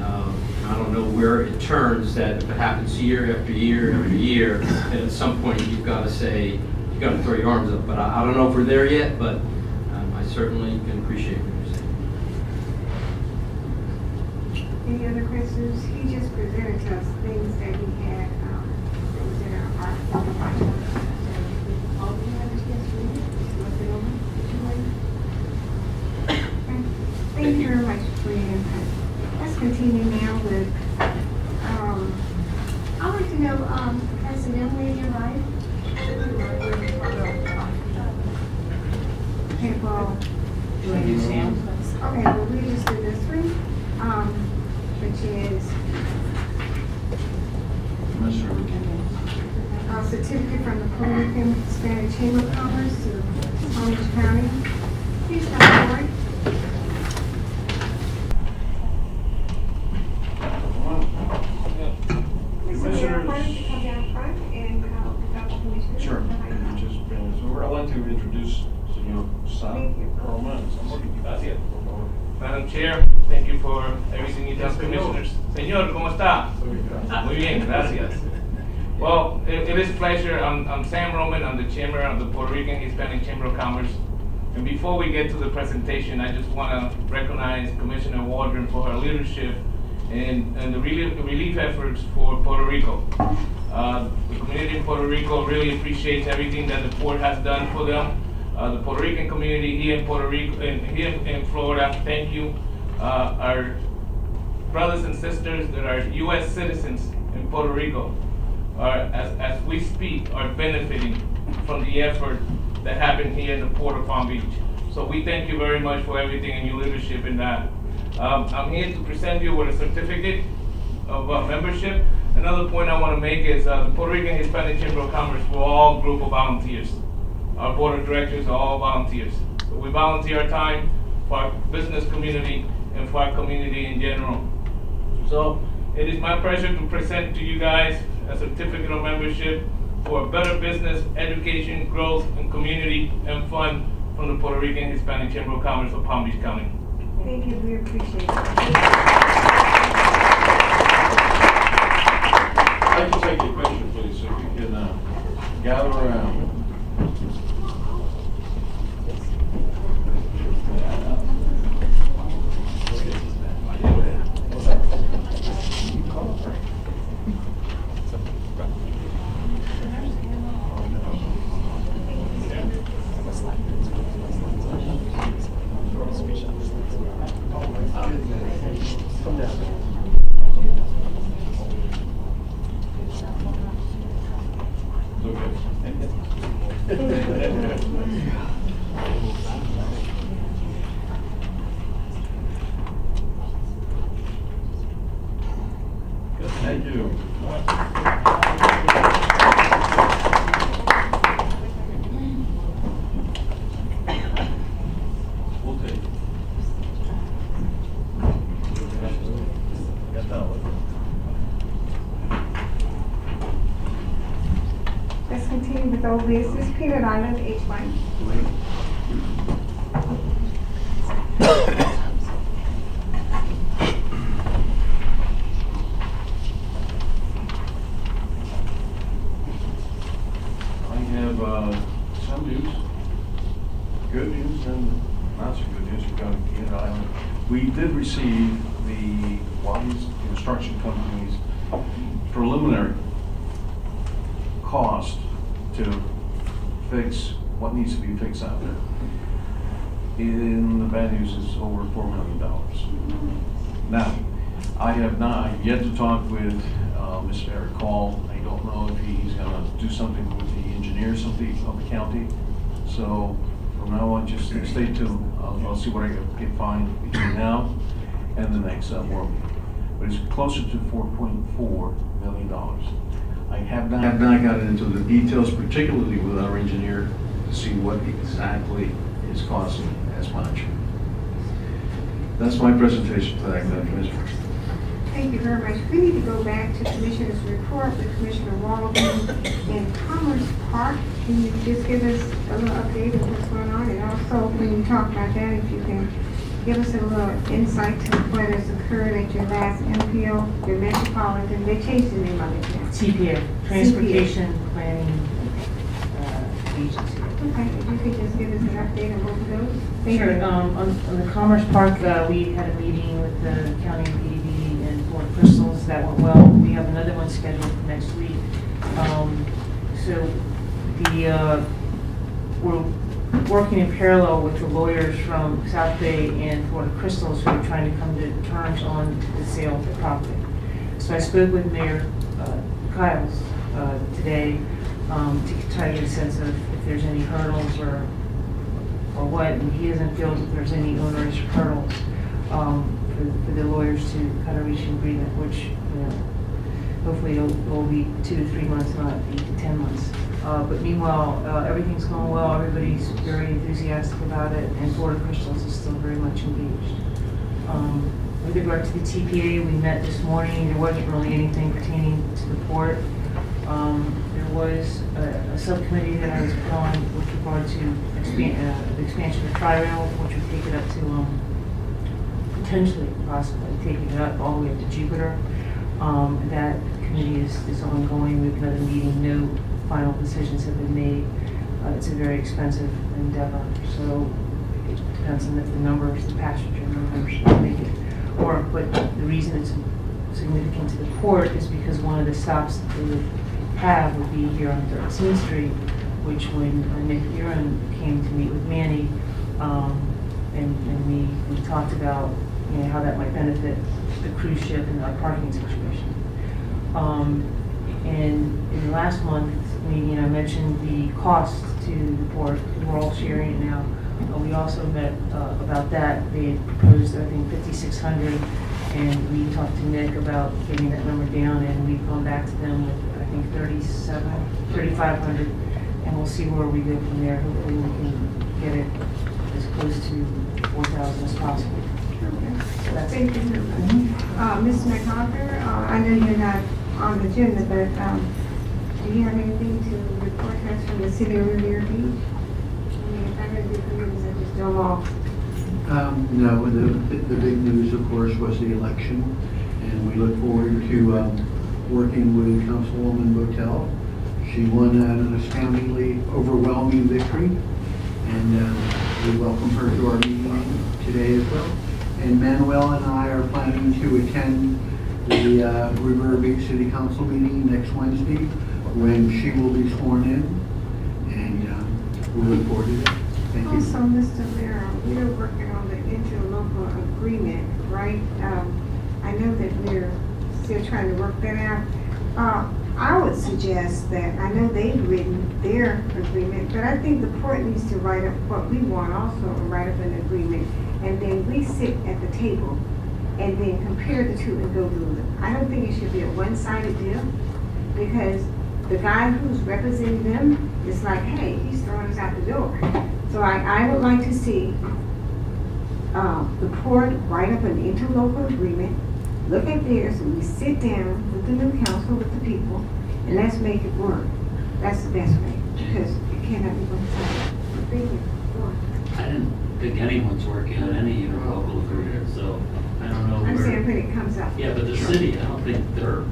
I don't know where it turns that if it happens year after year after year, and at some point you've got to say, you've got to throw your arms up. But I don't know if we're there yet, but I certainly can appreciate what you're saying. Any other questions? He just presented to us things that he had, that was in our article. All we have is just read it, look it over, okay. Thank you very much for your input. Let's continue now with, I'd like to know, has the young lady arrived? Okay, well, Do I use Sam? certificate from the Puerto Rican Hispanic Chamber of Commerce to Palm Beach County. Please come forward. Commissioner Mayor, to come down front and without the commissioner. Sure. behind you. Just been, so I'd like to introduce Senor Sam Thank you. Roman. Gracias. Madam Chair, thank you for everything you done, Commissioners. Señor, ¿cómo está? Muy bien, gracias. Well, it is a pleasure. I'm Sam Roman. I'm the chairman of the Puerto Rican Hispanic Chamber of Commerce. And before we get to the presentation, I just want to recognize Commissioner Boardroom for her leadership and the relief efforts for Puerto Rico. The community in Puerto Rico really appreciates everything that the port has done for them. The Puerto Rican community here in Puerto Rico and here in Florida, thank you. Our brothers and sisters that are U.S. citizens in Puerto Rico are, as we speak, are benefiting from the effort that happened here in the Port of Palm Beach. So we thank you very much for everything and your leadership in that. I'm here to present you with a certificate of membership. Another point I want to make is the Puerto Rican Hispanic Chamber of Commerce, we're all a group of volunteers. Our board of directors are all volunteers. So we volunteer our time for our business community and for our community in general. So it is my pleasure to present to you guys a certificate of membership for better business, education, growth, and community and fun from the Puerto Rican Hispanic Chamber of Commerce of Palm Beach County. Thank you, we appreciate it. I'd like to take your picture, please, so if you can gather around. Thank you. We'll take it. Let's continue with old business. Peanut Island, H1. Some news, good news and not so good news regarding Peanut Island. We did receive the Wise Construction Company's preliminary cost to fix what needs to be fixed out there. In the bad news is over $4 million. Now, I have not yet to talk with Mr. Eric Hall. I don't know if he's going to do something with the engineers of the county. So from now on, just stay tuned. I'll see what I can find between now and the next board meeting. But it's closer to $4.4 million. I have not gotten into the details, particularly with our engineer, to see what exactly is costing as much. That's my presentation to that, Commissioner. Thank you very much. We need to go back to Commissioner's report with Commissioner Walden in Commerce Park. Can you just give us a little update of what's going on? And also, when you talk about that, if you can give us a little insight to what has occurred at your last MPO, your Metropolitan, they changed the name of it now. TPA, Transportation Planning Agency. Okay, if you could just give us an update on both of those. Thank Sure. you. On the Commerce Park, we had a meeting with the county PDB and Florida Crystals. That went well. We have another one scheduled for next week. We're working in parallel with the lawyers from South Bay and Florida Crystals who are trying to come to terms on the sale of the property. So I spoke with Mayor Kiles today to try to get a sense of if there's any hurdles or what, and he doesn't feel that there's any onerous hurdles for the lawyers to kind of reach an agreement, which, you know, hopefully it will be 2 to 3 months, not 8 to 10 months. But meanwhile, everything's going well, everybody's very enthusiastic about it, and Board of Crystals is still very much engaged. With regard to the TPA, we met this morning, there wasn't really anything pertaining to the port. There was a subcommittee that I was put on with regard to the expansion of Tri-Rail, which would take it up to, potentially, possibly, taking it up all the way up to Jupiter. That committee is ongoing, we've got a meeting, no final decisions have been made. It's a very expensive endeavor, so it depends on if the numbers, the passenger numbers make it work. But the reason it's significant to the port is because one of the stops that they would have would be here on 13th Street, which when Nick Uren came to meet with Manny, and we talked about, you know, how that might benefit the cruise ship and our parking situation. And in last month's meeting, I mentioned the cost to the port. We're all sharing it now. We also met about that. They had proposed, I think, $5,600, and we talked to Nick about getting that number down, and we've gone back to them with, I think, $3,500, and we'll see where we go from there. Hopefully, we can get it as close to 4,000 as possible. So that's Thank you. Ms. MacArthur, I know you're not on the agenda, but do you have anything to report us from the city of Revere Beach? I mean, if I heard good news, I just don't know. No, the big news, of course, was the election, and we look forward to working with Councilwoman Botel. She won an astoundingly overwhelming victory, and we welcome her to our meeting today as well. And Manuel and I are planning to attend the Revere Beach City Council meeting next Wednesday, when she will be sworn in, and we look forward to it. Thank you. Also, Mr. Mayor, we're working on the interlocal agreement, right? I know that we're still trying to work that out. I would suggest that, I know they've written their agreement, but I think the port needs to write up what we want also, and write up an agreement. And then we sit at the table and then compare the two and go through it. I don't think it should be a one-sided deal, because the guy who's representing them is like, hey, he's throwing us out the door. So I would like to see the port write up an interlocal agreement, look at theirs, and we sit down with the new council, with the people, and let's make it work. That's the best way, because it cannot be one-sided. Thank you. Go on. I didn't think anyone's working on any interlocal agreement, so I don't know I'm saying where. when it comes up. Yeah, but the city, I don't think they're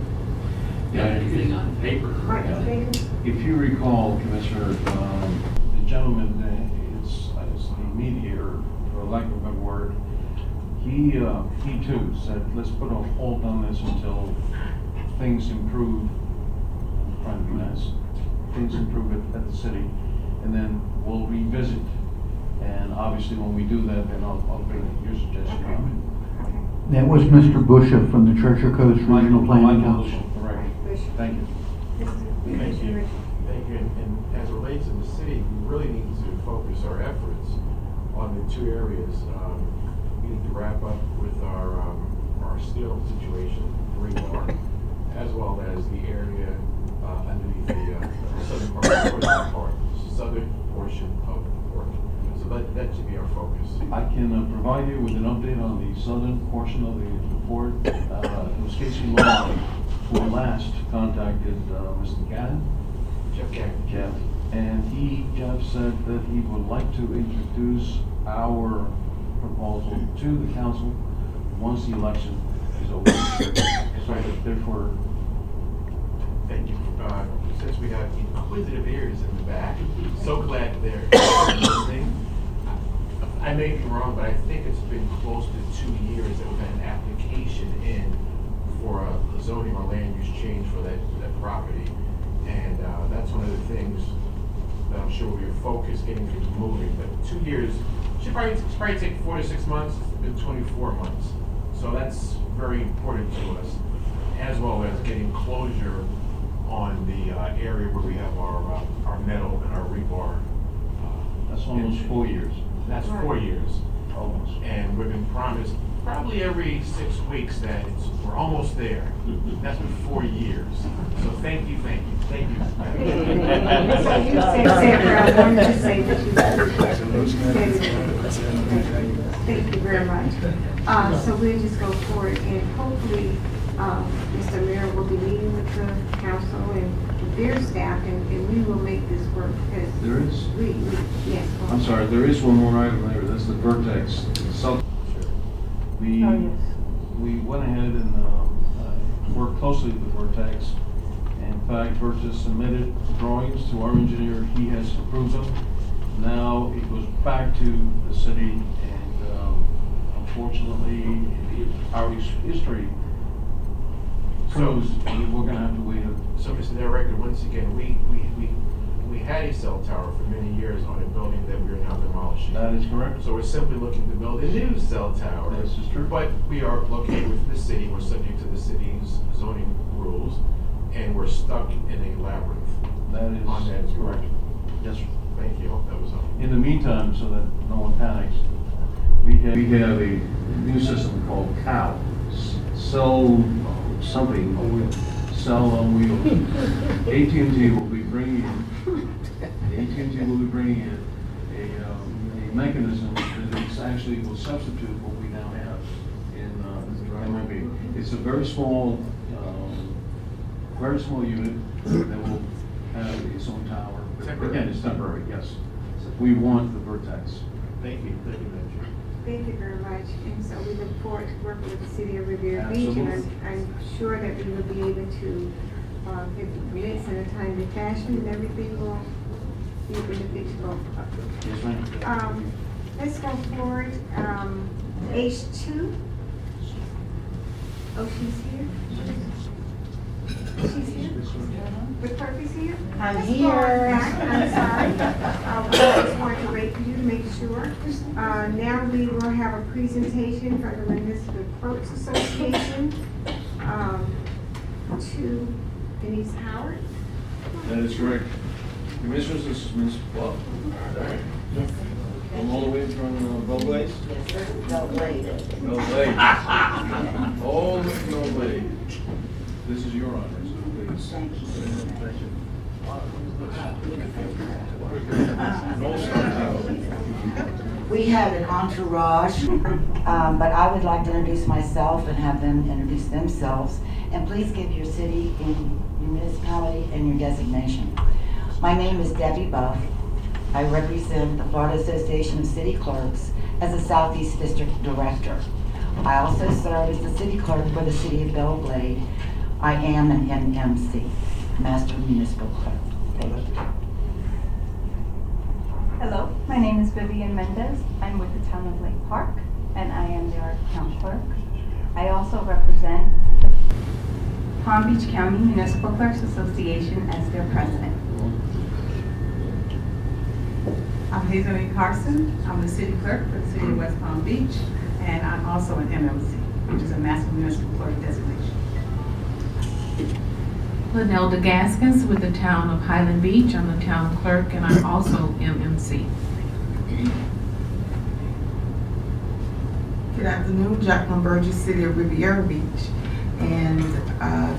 got anything on paper. Right, thank you. If you recall, Commissioner, the gentleman, is the mediator, for lack of a better word, he too said, let's put a hold on this until things improve. I'm trying to be nice. Things improve at the city, and then we'll revisit. And obviously, when we do that, then I'll bring your suggestion on. That was Mr. Busha from the Churchill Coast Regional Planning Council. Correct. Thank you. Thank you. Thank you. And as it relates to the city, we really need to focus our efforts on the two areas. We need to wrap up with our steel situation, rebar, as well as the area underneath the southern portion of the port. So that should be our focus. I can provide you with an update on the southern portion of the port. It was Casey Long who last contacted Mr. Gannon. Jeff. And Jeff said that he would like to introduce our proposal to the council once the election is over. So therefore, Thank you. Since we have inquisitive ears in the back, so glad they're listening. I may be wrong, but I think it's been close to 2 years that we've had an application in for a zoning or land use change for that property. And that's one of the things that I'm sure we're focused getting things moving. But 2 years should probably take 4 to 6 months. It's been 24 months. So that's very important to us, as well as getting closure on the area where we have our metal and our rebar. that's almost 4 years. That's 4 years. Almost. And we've been promised probably every 6 weeks that we're almost there. That's been 4 years. So thank you. So you say it, Brad, I wanted to say that you thank you very much. So we'll just go forward and hopefully, Mr. Mayor will be meeting with the council and with their staff and we will make this work because There is, yes. I'm sorry, there is one more item there, that's the vertex. We went ahead and worked closely with Vertex. In fact, Vertex submitted drawings to our engineer, he has approved them. Now it goes back to the city and unfortunately, our history proves we're gonna have to wait. So, Mr. Director, once again, we had a cell tower for many years on a building that we are now demolishing. That is correct. So we're simply looking to build a new cell tower. This is true. But we are located within the city, we're subject to the city's zoning rules, and we're stuck in a labyrinth. That is On that, correct. Yes, sir. Thank you, that was all. In the meantime, so that no one panics, we have a new system called COW, Cell something, Cell on Wheels. AT&T will be bringing in a mechanism that is actually will substitute what we now have in MOB. It's a very small unit that will have its own tower. But again, it's temporary, yes. We want the Vertex. Thank you, Madam Chair. Thank you very much. And so we look forward to working with the city of Riviera Beach and I'm sure that we will be able to get the permits in a timely fashion and everything will be beneficial. Yes, ma'am. Let's go forward. H2. Oh, she's here? She's here? The clerk is here? I'm Let's go here. back. I'm sorry. I just wanted to wait for you to make sure. Now we will have a presentation from the Municipal Clerks Association to Denise Howard. That is correct. Commissioners, this is Ms. Well, I'm all the way from Belgrade? Yes, sir. Belgrade. Belgrade. All the Belgrade. This is your honor, so please. Thank you. We have an entourage, but I would like to introduce myself and have them introduce themselves. And please give your city and your municipality and your designation. My name is Debbie Buff. I represent the Florida Association of City Clerks as a Southeast District Director. I also serve as the city clerk for the city of Belgrade. I am an MMC, Master Municipal Clerk. Thank you. Hello, my name is Vivian Mendez. I'm with the town of Lake Park, and I am their town clerk. I also represent the Palm Beach County Municipal Clerks Association as their president. I'm Hazelene Carson. I'm the city clerk for the city of West Palm Beach, and I'm also an MMC, which is a Master Municipal Clerk designation. Lynelda Gaskins with the town of Highland Beach. I'm the town clerk and I'm also MMC. Good afternoon, Jacqueline Burgess, City of Riviera Beach, and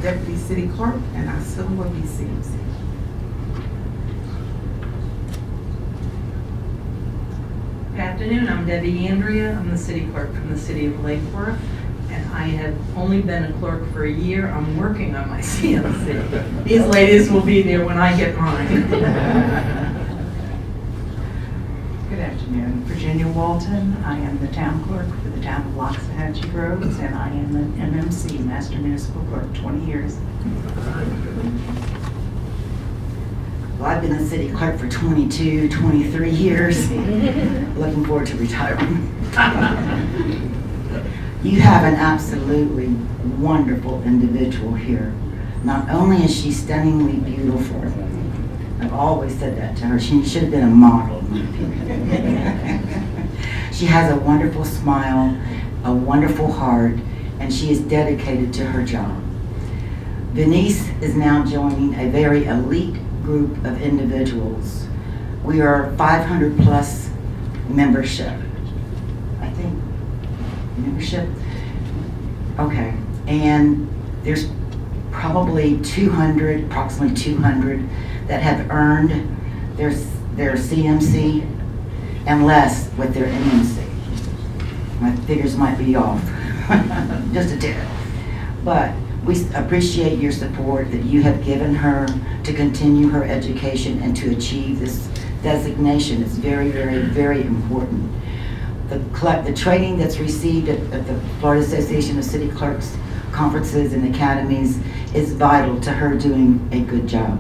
Deputy City Clerk, and I still will be CMC. Good afternoon, I'm Debbie Andrea. I'm the city clerk from the city of Lake Worth, and I have only been a clerk for a year. I'm working on my CMC. These ladies will be there when I get mine. Good afternoon, Virginia Walton. I am the town clerk for the town of Loxahatchee Groves, and I am the MMC, Master Municipal Clerk, 20 years. Well, I've been a city clerk for 22, 23 years. Looking forward to retirement. You have an absolutely wonderful individual here. Not only is she stunningly beautiful, I've always said that to her, she should have been a model in my opinion. She has a wonderful smile, a wonderful heart, and she is dedicated to her job. Denise is now joining a very elite group of individuals. We are 500 plus membership. I think membership? Okay, and there's probably approximately 200 that have earned their CMC and less with their NMC. My figures might be off, just a tad. But we appreciate your support that you have given her to continue her education and to achieve this designation. It's very, very, very important. The training that's received at the Florida Association of City Clerks conferences and academies is vital to her doing a good job.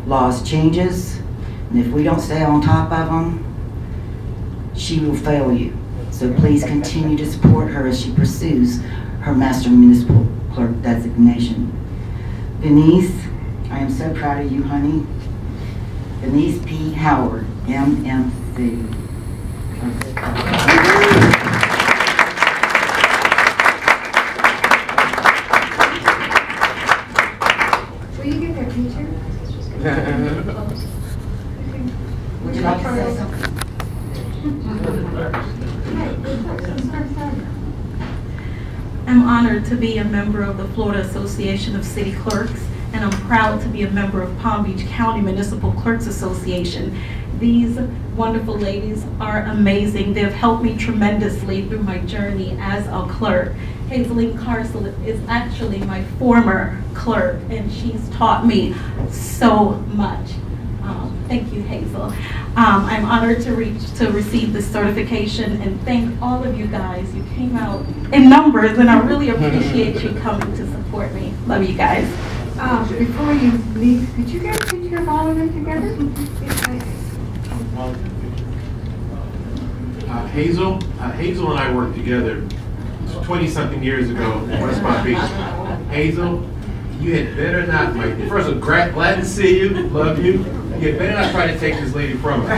Laws changes, and if we don't stay on top of them, she will fail you. So please continue to support her as she pursues her Master Municipal Clerk designation. Denise, I am so proud of you, honey. Denise P. Howard, MMC. Will you get that picture? Would you like to say something? I'm honored to be a member of the Florida Association of City Clerks, and I'm proud to be a member of Palm Beach County Municipal Clerks Association. These wonderful ladies are amazing. They've helped me tremendously through my journey as a clerk. Hazeline Carcel is actually my former clerk, and she's taught me so much. Thank you, Hazel. I'm honored to receive this certification, and thank all of you guys. You came out in numbers, and I really appreciate you coming to support me. Love you guys. Before you leave, could you get a picture of all of them together? Hazel and I worked together 20-something years ago in West Palm Beach. Hazel, you had better not, first of all, glad to see you, love you. You had better not try to take this lady from her.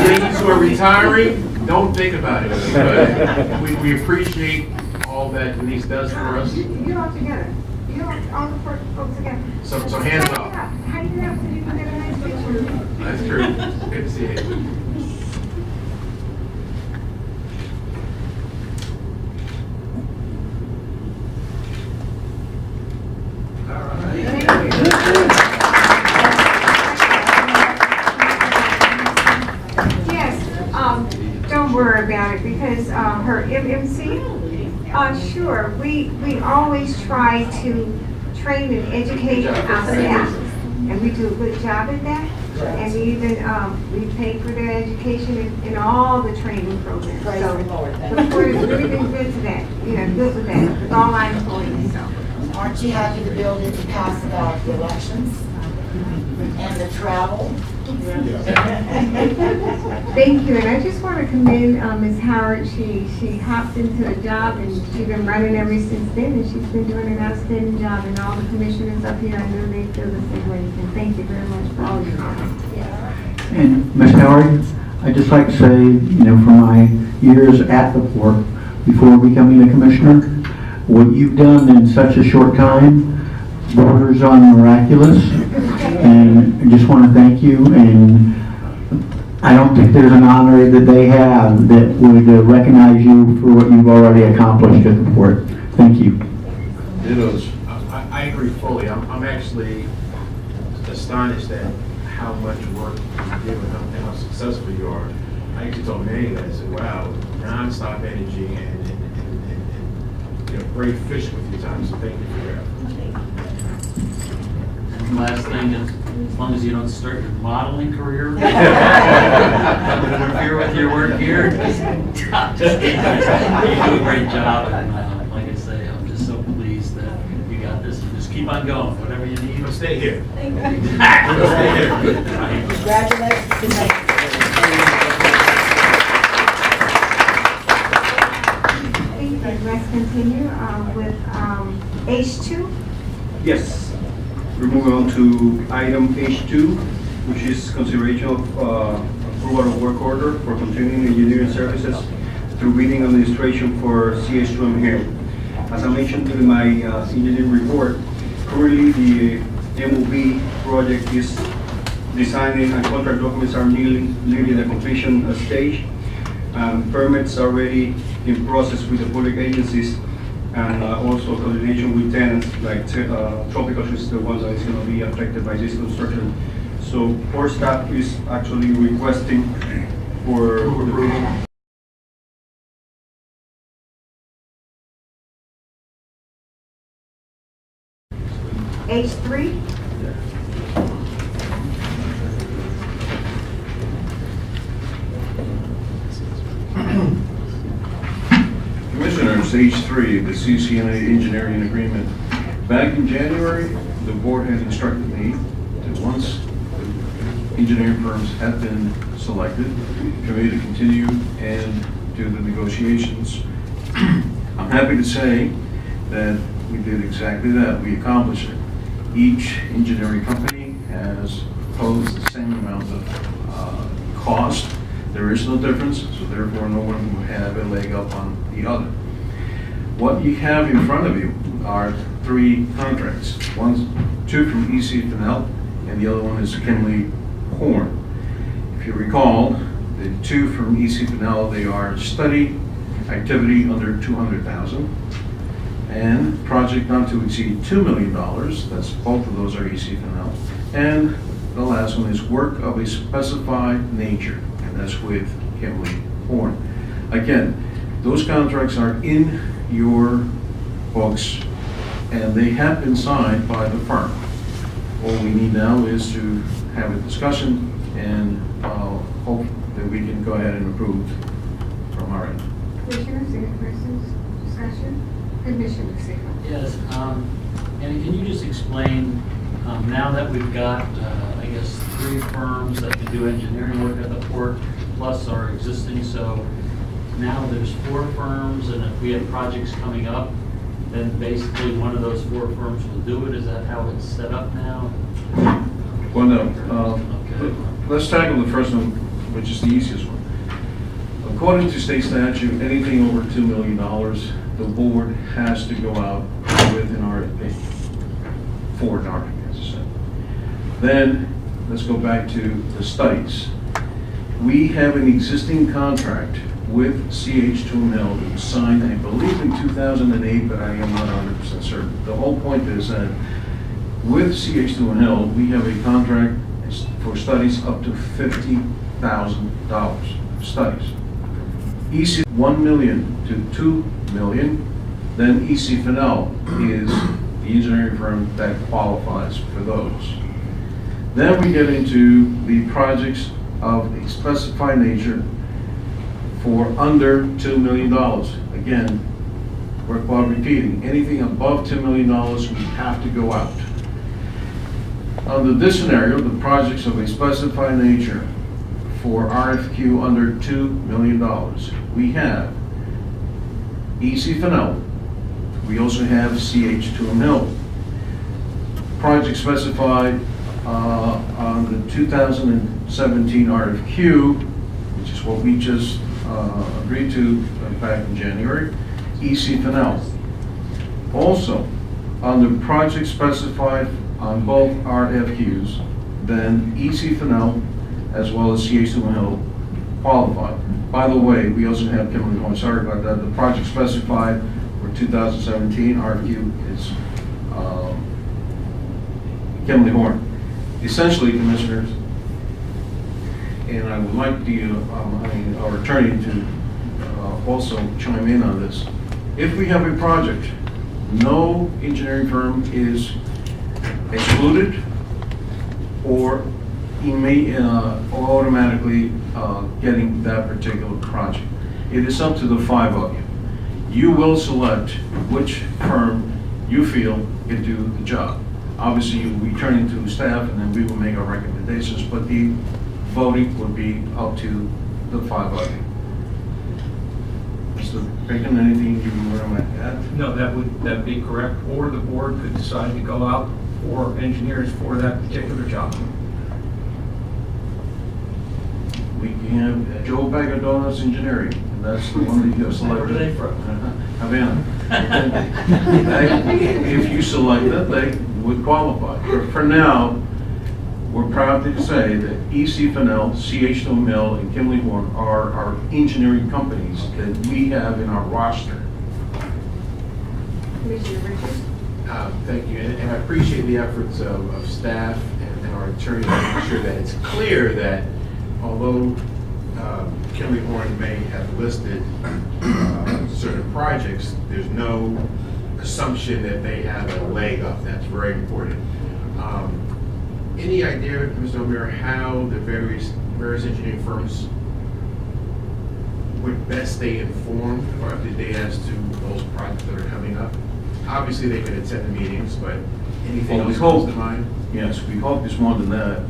Ladies who are retiring, don't think about it. But we appreciate all that Denise does for us. You're all together. You're all the folks together. So hands off. How do you know? So you can get a nice picture. That's true. Good to see you. Don't worry about it, because her MMC, sure, we always try to train and educate our staff, and we do a good job at that. And we even, we pay for their education in all the training programs. Praise So the Lord. the board has really been good to that, good with that, with all our employees, so. Aren't you happy to be able to pass about the elections and the travel? Thank you, and I just want to commend Ms. Howard. She hopped into a job, and she's been running ever since then, and she's been doing an outstanding job. And all the commissioners up here, I know they feel the same way. And thank you very much for all your help. And Ms. Howard, I'd just like to say, from my years at the port before becoming a commissioner, what you've done in such a short time borders on miraculous, and I just want to thank you. And I don't think there's an honor that they have that would recognize you for what you've already accomplished at the port. Thank you. I agree fully. I'm actually astonished at how much work you do and how successful you are. I actually told Manny that. I said, wow, non-stop energy and great fish with your time. So thank you for that. Last thing is, as long as you don't start your modeling career, don't interfere with your work here. Just kidding. You do a great job, and like I say, I'm just so pleased that you got this. Just keep on going, whatever you need. I'll stay here. Thank you. Stay here. Congratulations. Let's continue with H2. Yes. We're moving on to item H2, which is consideration of approval of work order for continuing engineering services through bidding administration for CH2M Hill. As I mentioned in my engineering report, currently the MOB project is designing and contract documents are nearly the completion stage. Permits are already in process with the public agencies and also coordination with tenants like Tropical, which is the one that is going to be affected by this construction. So core staff is actually requesting for approval. H3? Commissioners, H3, the CCNA engineering agreement. Back in January, the board had instructed me that once the engineering firms had been selected, for me to continue and do the negotiations. I'm happy to say that we did exactly that. We accomplished it. Each engineering company has posed the same amount of cost. There is no difference, so therefore no one will have a leg up on the other. What you have in front of you are 3 contracts. Two from EC Fennell, and the other one is Kinley Horn. If you recall, the 2 from EC Fennell, they are study activity under $200,000 and project not to exceed $2 million. That's both of those are EC Fennell. And the last one is work of a specified nature, and that's with Kinley Horn. Again, those contracts are in your books and they have been signed by the firm. All we need now is to have a discussion and hope that we can go ahead and approve from our end. Commissioners, any questions, discussion? Commissioner Sigmund. Yes, Annie, can you just explain, now that we've got, I guess, 3 firms that can do engineering work at the port, plus our existing, so now there's 4 firms, and if we have projects coming up, then basically one of those 4 firms will do it? Is that how it's set up now? Well, no. Let's tackle the first one, which is the easiest one. According to state statute, anything over $2 million, the board has to go out with an RFP, for an RFP, as I said. Then, let's go back to the studies. We have an existing contract with CH2ML that was signed, I believe, in 2008, but I am not 100% certain. The whole point is that with CH2ML, we have a contract for studies up to $50,000 studies. EC 1 million to 2 million, then EC Fennell is the engineering firm that qualifies for those. Then we get into the projects of a specified nature for under $2 million. Again, worthwhile repeating, anything above $2 million, we have to go out. Under this scenario, the projects of a specified nature for RFQ under $2 million, we have EC Fennell. We also have CH2ML. Project specified on the 2017 RFQ, which is what we just agreed to back in January, EC Fennell. Also, on the project specified on both RFQs, then EC Fennell as well as CH2ML qualified. By the way, we also have Kinley Horn. Sorry about that. The project specified for 2017 RFQ is Kinley Horn. Essentially, commissioners, and I would like our attorney to also chime in on this. If we have a project, no engineering firm is excluded or automatically getting that particular project. It is up to the 5 of you. You will select which firm you feel can do the job. Obviously, you will be turning to staff and then we will make our recommendations, but the voting will be up to the 5 of you. Mr. Bacon, anything you want to add? No, that'd be correct, or the board could decide to go out for engineers for that particular job. We have Joe Bag of Donuts Engineering, and that's the one that you have selected. Where are they from? Havana. If you select that, they would qualify. For now, we're proud to say that EC Fennell, CH Mill, and Kimley Horn are our engineering companies that we have in our roster. Commissioner Richards? Thank you, and I appreciate the efforts of staff and our attorney to make sure that it's clear that although Kimley Horn may have listed certain projects, there's no assumption that they have a leg up. That's very important. Any idea, Mr. O'Meara, how the various engineering firms would best stay informed or up to date as to those projects that are coming up? Obviously, they can attend the meetings, but anything Well, we else comes hope- to mind? Yes, we hope it's more than that.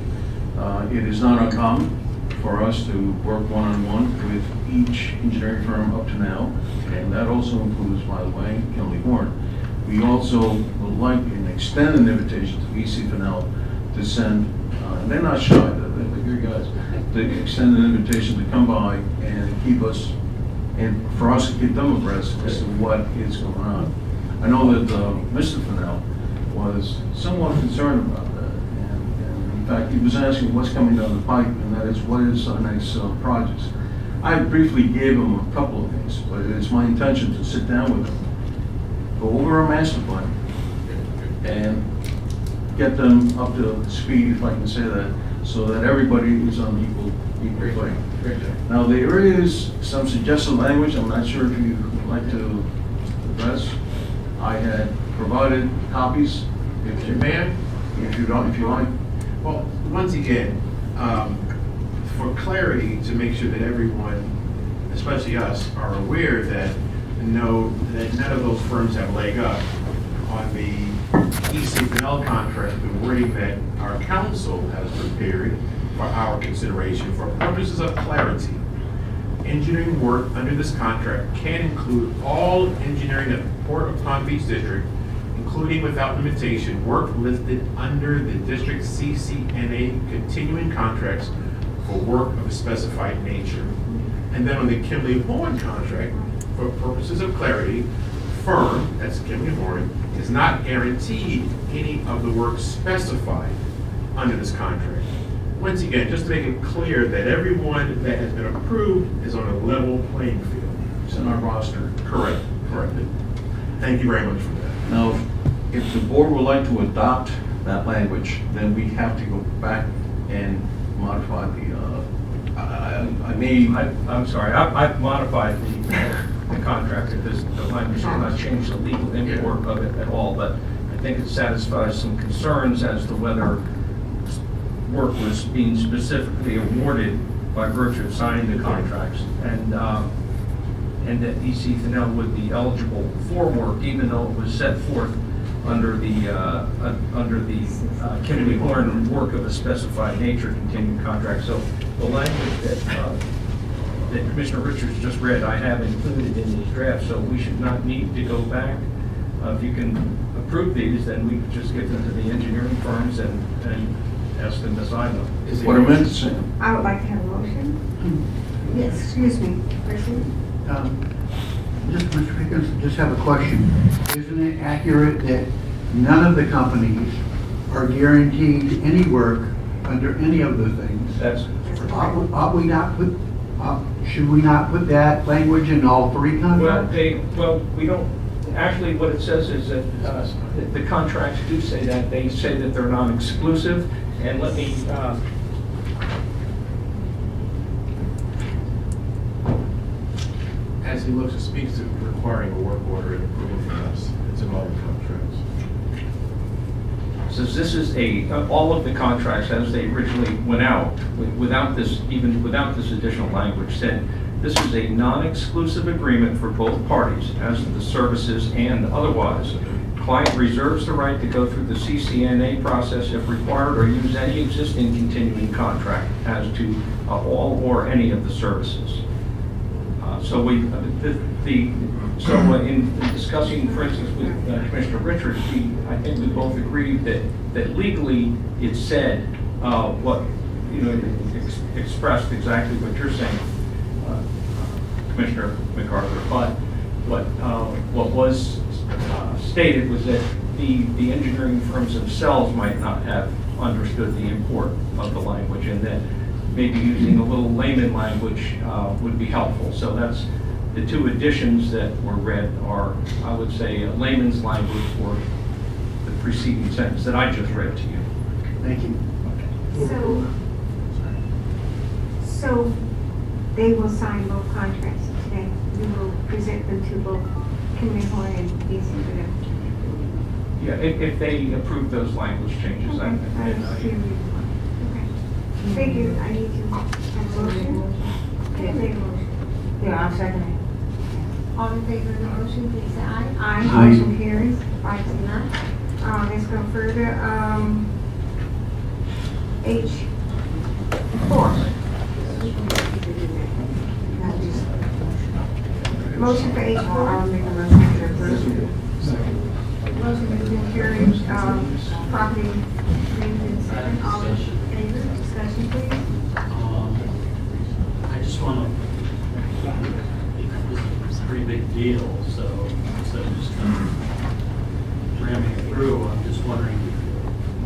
It is not uncommon for us to work one-on-one with each engineering firm up to now, and that also includes, by the way, Kimley Horn. We also would like and extend an invitation to EC Fennell to send, and they're not shy, they're good guys, to extend an invitation to come by and keep us, and for us to keep them abreast as to what is going on. I know that Mr. Fennell was somewhat concerned about that, and in fact, he was asking what's coming down the pipe, and that is what is our next projects. I briefly gave him a couple of things, but it's my intention to sit down with him, go over our master plan, and get them up to speed, if I can say that, so that everybody is on equal footing. Now, there is some suggested language, I'm not sure if you'd like to address. I had provided copies, if you like. Well, once again, for clarity, to make sure that everyone, especially us, are aware that none of those firms have leg up on the EC Fennell contract, the wording that our council has prepared for our consideration for purposes of clarity. Engineering work under this contract can include all engineering at the Port of Palm Beach District, including without limitation, work listed under the district CCNA continuing contracts for work of a specified nature. And then on the Kimley Horn contract, for purposes of clarity, firm, that's Kimley Horn, is not guaranteed any of the work specified under this contract. Once again, just to make it clear that everyone that has been approved is on a level playing field. It's in our roster. Correct. Thank you very much for that. Now, if the board would like to adopt that language, then we have to go back and modify the, I'm sorry, I've modified the contract, because the language does not change the legal import of it at all, but I think it satisfies some concerns as to whether work was being specifically awarded by virtue of signing the contracts, and that EC Fennell would be eligible for work, even though it was set forth under the Kimley Horn work of a specified nature continuing contract. So the language that Commissioner Richards just read, I have included in these drafts, so we should not need to go back. If you can approve these, then we can just give them to the engineering firms and ask them to sign them. what I meant to say. I would like to have a motion. Yes, excuse me, President. Mr. Pickens, just have a question. Isn't it accurate that none of the companies are guaranteed any work under any of the things? Should we not put that language in all three contracts? We don't, actually what it says is that the contracts do say that. They say that they're non-exclusive, and let me, As he looks, it speaks to requiring a work order and approval from us. It's in all the contracts. says this is all of the contracts as they originally went out, without this additional language, said this is a non-exclusive agreement for both parties as to the services and otherwise. Client reserves the right to go through the CCNA process if required, or use any existing continuing contract as to all or any of the services. In discussing, for instance, with Commissioner Richards, I think we both agreed that legally it said what, expressed exactly what you're saying, Commissioner McArthur. But what was stated was that the engineering firms themselves might not have understood the import of the language, and that maybe using a little layman language would be helpful. So that's the two additions that were read are, I would say, a layman's language for the preceding sentence that I just read to you. Thank you. So they will sign both contracts today. We will present them to both Community Horn and BC. Yeah, if they approve those language changes, Okay. Thank you. I need to have a motion. Okay, make a motion. Yeah, I'll second it. All in favor of the motion, please say aye. Aye. Motion carries 5-0. Let's go further. H4. Motion for H4. I'll make a motion to approve. Motion has been carried. Property moved in second. All in favor? Discussion, please. I just want to, this is a pretty big deal, so instead of just kind of ramming it through, I'm just wondering,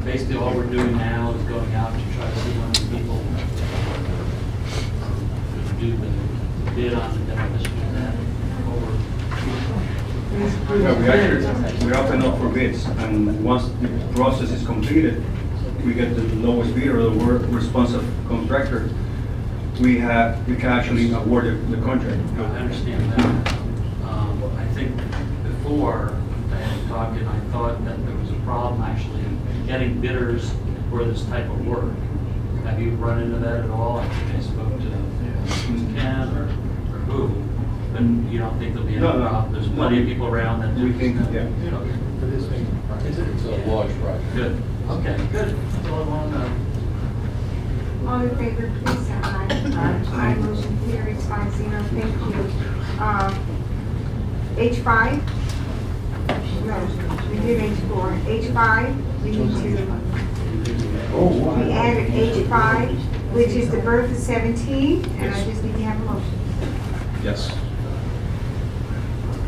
basically all we're doing now is going out to try to see how many people could do the bid on the demolition of that, or We open up for bids, and once the process is completed, we get the lowest bidder, or the work responsive contractor. We can actually award the contract. I understand that. I think before, I had talked and I thought that there was a problem actually in getting bidders for this type of work. Have you run into that at all? I think I spoke to Ken or who, but you don't think there'll be any problem? There's plenty of people around that do. We think, yeah. Okay. For this thing, it's a large project. Good. Okay, good. That's all I want to know. All in favor, please say aye. Aye. Motion carries 5-0. Thank you. H5? No, we did H4. H5, we need to, we added H5, which is the birth of 17, and I just need to have a motion. Yes.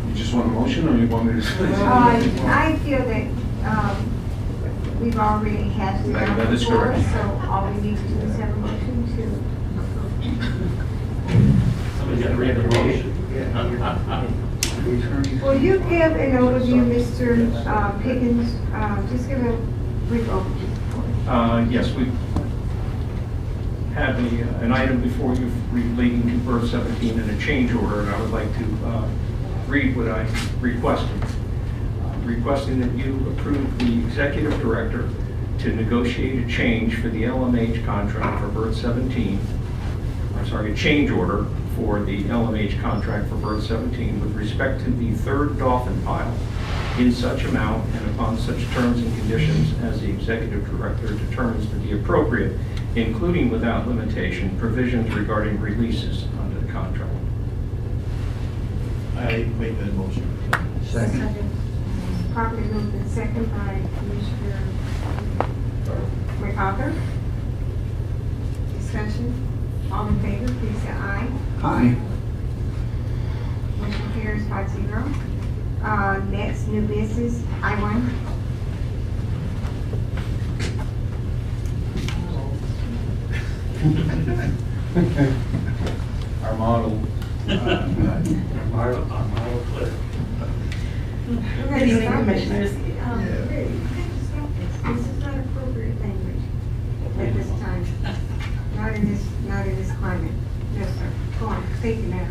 You just want a motion, or you want me to? I feel that we've already hashed it out That is before, correct. so all we need to do is have a motion to Somebody's got to read the motion. Will you give an overview, Mr. Pickens? Just give a brief overview. Yes, we have an item before you relating to birth 17 and a change order, and I would like to read what I requested. Requesting that you approve the executive director to negotiate a change for the LMH contract for birth 17, a change order for the LMH contract for birth 17 with respect to the third dolphin pile in such amount and upon such terms and conditions as the executive director determines to be appropriate, including without limitation provisions regarding releases under the contract. I make that motion. Second. Properly moved in second by Commissioner McArthur. Discussion. All in favor, please say aye. Aye. Motion carries 5-0. Next, new business, I1. Our model. Model clerk. Good evening, Commissioners. This is not appropriate language at this time. Not in this climate. Yes, sir. Go on. Thank you, ma'am.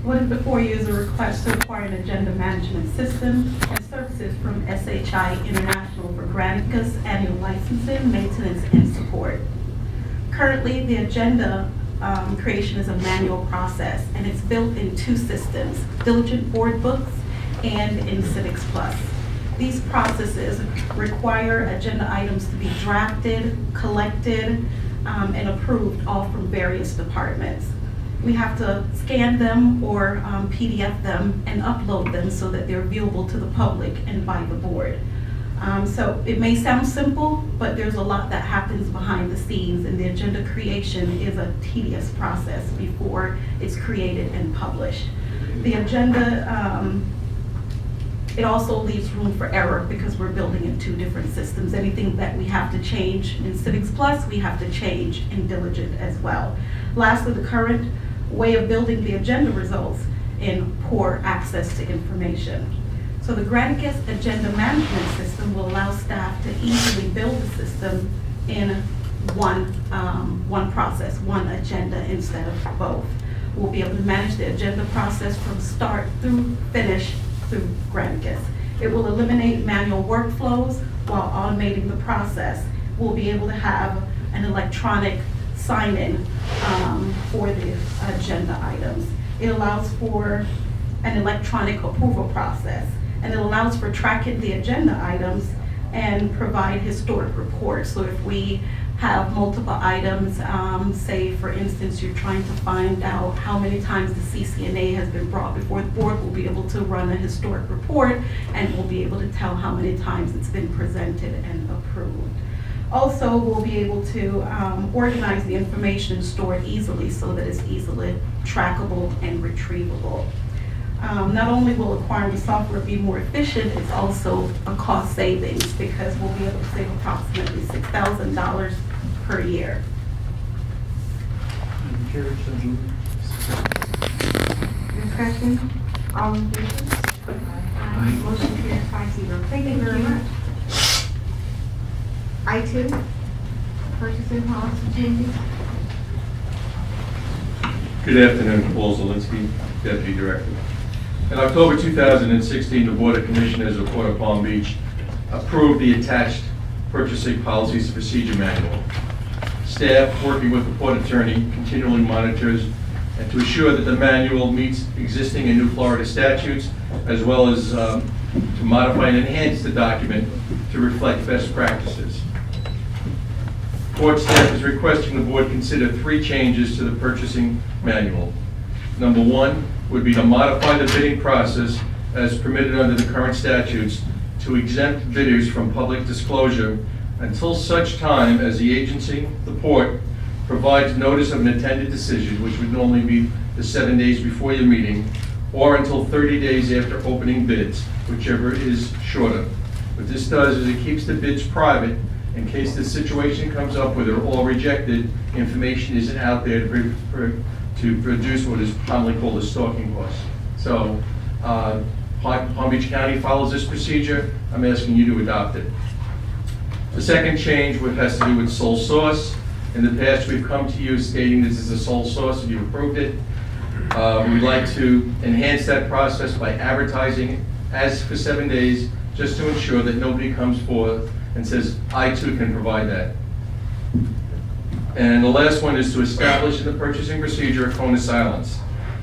What is before you is a request to acquire an agenda management system and services from SHI International for Granicus annual licensing, maintenance, and support. Currently, the agenda creation is a manual process, and it's built in two systems, Diligent Board Books and in Civics Plus. These processes require agenda items to be drafted, collected, and approved, all from various departments. We have to scan them or PDF them and upload them so that they're viewable to the public and by the board. So it may sound simple, but there's a lot that happens behind the scenes, and the agenda creation is a tedious process before it's created and published. The agenda It also leaves room for error because we're building in two different systems. Anything that we have to change in Civics Plus, we have to change in Diligent as well. Lastly, the current way of building the agenda results in poor access to information. So the Granicus Agenda Management System will allow staff to easily build the system in one process, one agenda instead of both. We'll be able to manage the agenda process from start through finish through Granicus. It will eliminate manual workflows while automating the process. We'll be able to have an electronic sign-in for the agenda items. It allows for an electronic approval process, and it allows for tracking the agenda items and provide historic reports. So if we have multiple items, say for instance, you're trying to find out how many times the CCNA has been brought before the board, we'll be able to run a historic report and we'll be able to tell how many times it's been presented and approved. Also, we'll be able to organize the information and store it easily so that it's easily trackable and retrievable. Not only will acquiring the software be more efficient, it's also a cost savings because we'll be able to save approximately $6,000 per year. Discussion, all in favor? Motion carries 5-0. Thank you very much. I2, purchasing policy changes. Good afternoon, Paul Zelinski, Deputy Director. In October 2016, the Board of Commissioners of Port of Palm Beach approved the attached Purchasing Policies and Procedure Manual. Staff, working with the Port Attorney, continually monitors and to assure that the manual meets existing and new Florida statutes, as well as to modify and enhance the document to reflect best practices. Port staff is requesting the Board consider 3 changes to the purchasing manual. Number 1 would be to modify the bidding process as permitted under the current statutes to exempt bidders from public disclosure until such time as the agency, the port, provides notice of an intended decision, which would normally be the 7 days before your meeting, or until 30 days after opening bids, whichever is shorter. What this does is it keeps the bids private in case the situation comes up where they're all rejected, information isn't out there to produce what is commonly called a stalking horse. So Palm Beach County follows this procedure. I'm asking you to adopt it. The second change has to do with sole source. In the past, we've come to you stating this is a sole source and you've approved it. We'd like to enhance that process by advertising as for 7 days, just to ensure that nobody comes forth and says, I too can provide that. And the last one is to establish in the purchasing procedure a cone of silence.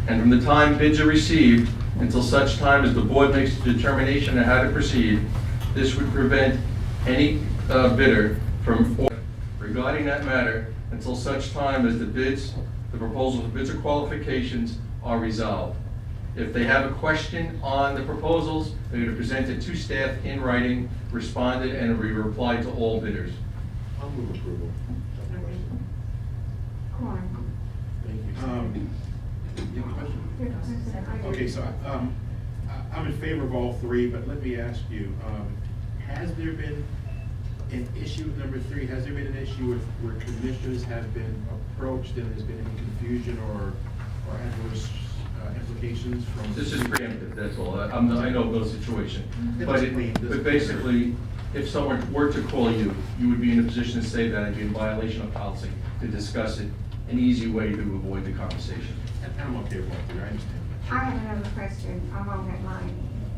And from the time bids are received until such time as the board makes a determination on how to proceed, this would prevent any bidder from regarding that matter until such time as the proposal for bids or qualifications are resolved. If they have a question on the proposals, they're going to present it to staff in writing, responded, and it will be replied to all bidders. I'll move approval. Thank you. You have a question? Okay, so I'm in favor of all 3, but let me ask you, has there been an issue, number 3, has there been an issue where commissioners have been approached and there's been any confusion or adverse implications from? This is preemptive, that's all. I know those situations. But basically, if someone were to call you, you would be in a position to say that it'd be in violation of policy to discuss it, an easy way to avoid the conversation. And I'm okay with all 3, I understand. I have another question along that line.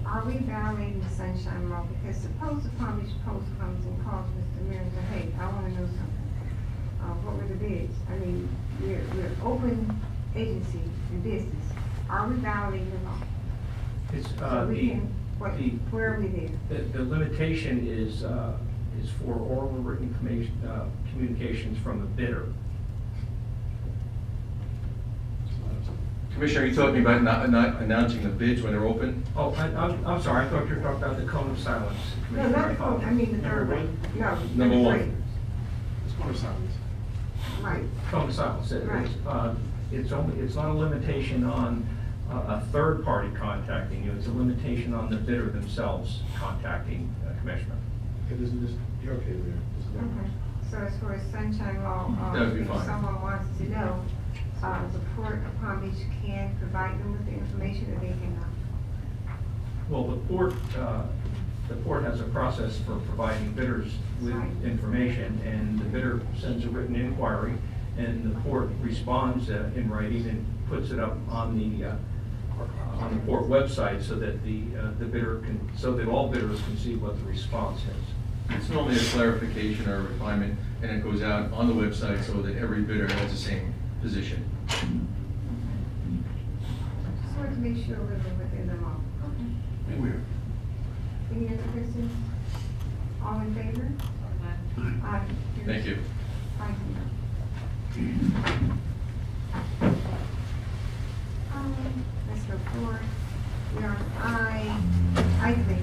Are we violating the sunshine law? Because suppose the Palm Beach Post comes and calls Mr. Mayor and says, hey, I want to know something. What were the bids? I mean, we're open agency in business. Are we violating the law? It's, So we can, where are we there? the limitation is for oral and written communications from the bidder. Commissioner, are you talking about not announcing the bids when they're open? Oh, I'm sorry, I thought you were talking about the cone of silence. No, not the code, I mean the third one. No, Number 1. It's cone of silence. Right. Cone of silence. Right. It's not a limitation on a third party contacting you. It's a limitation on the bidder themselves contacting Commissioner. You're okay there. Okay, so as far as sunshine law, That would be if fine. someone wants to know, the Port of Palm Beach can provide them with the information, or they cannot? Well, the port has a process for providing bidders with Right. information, and the bidder sends a written inquiry, and the port responds in writing and puts it up on the port website so that the bidder can, so that all bidders can see what the response is. It's normally a clarification or a refinement, and it goes out on the website so that every bidder has the same position. Just wanted to make sure we were within the law. Okay. Any other questions? All in favor? Aye. Thank you. 5-0. Let's go forward. We are I3.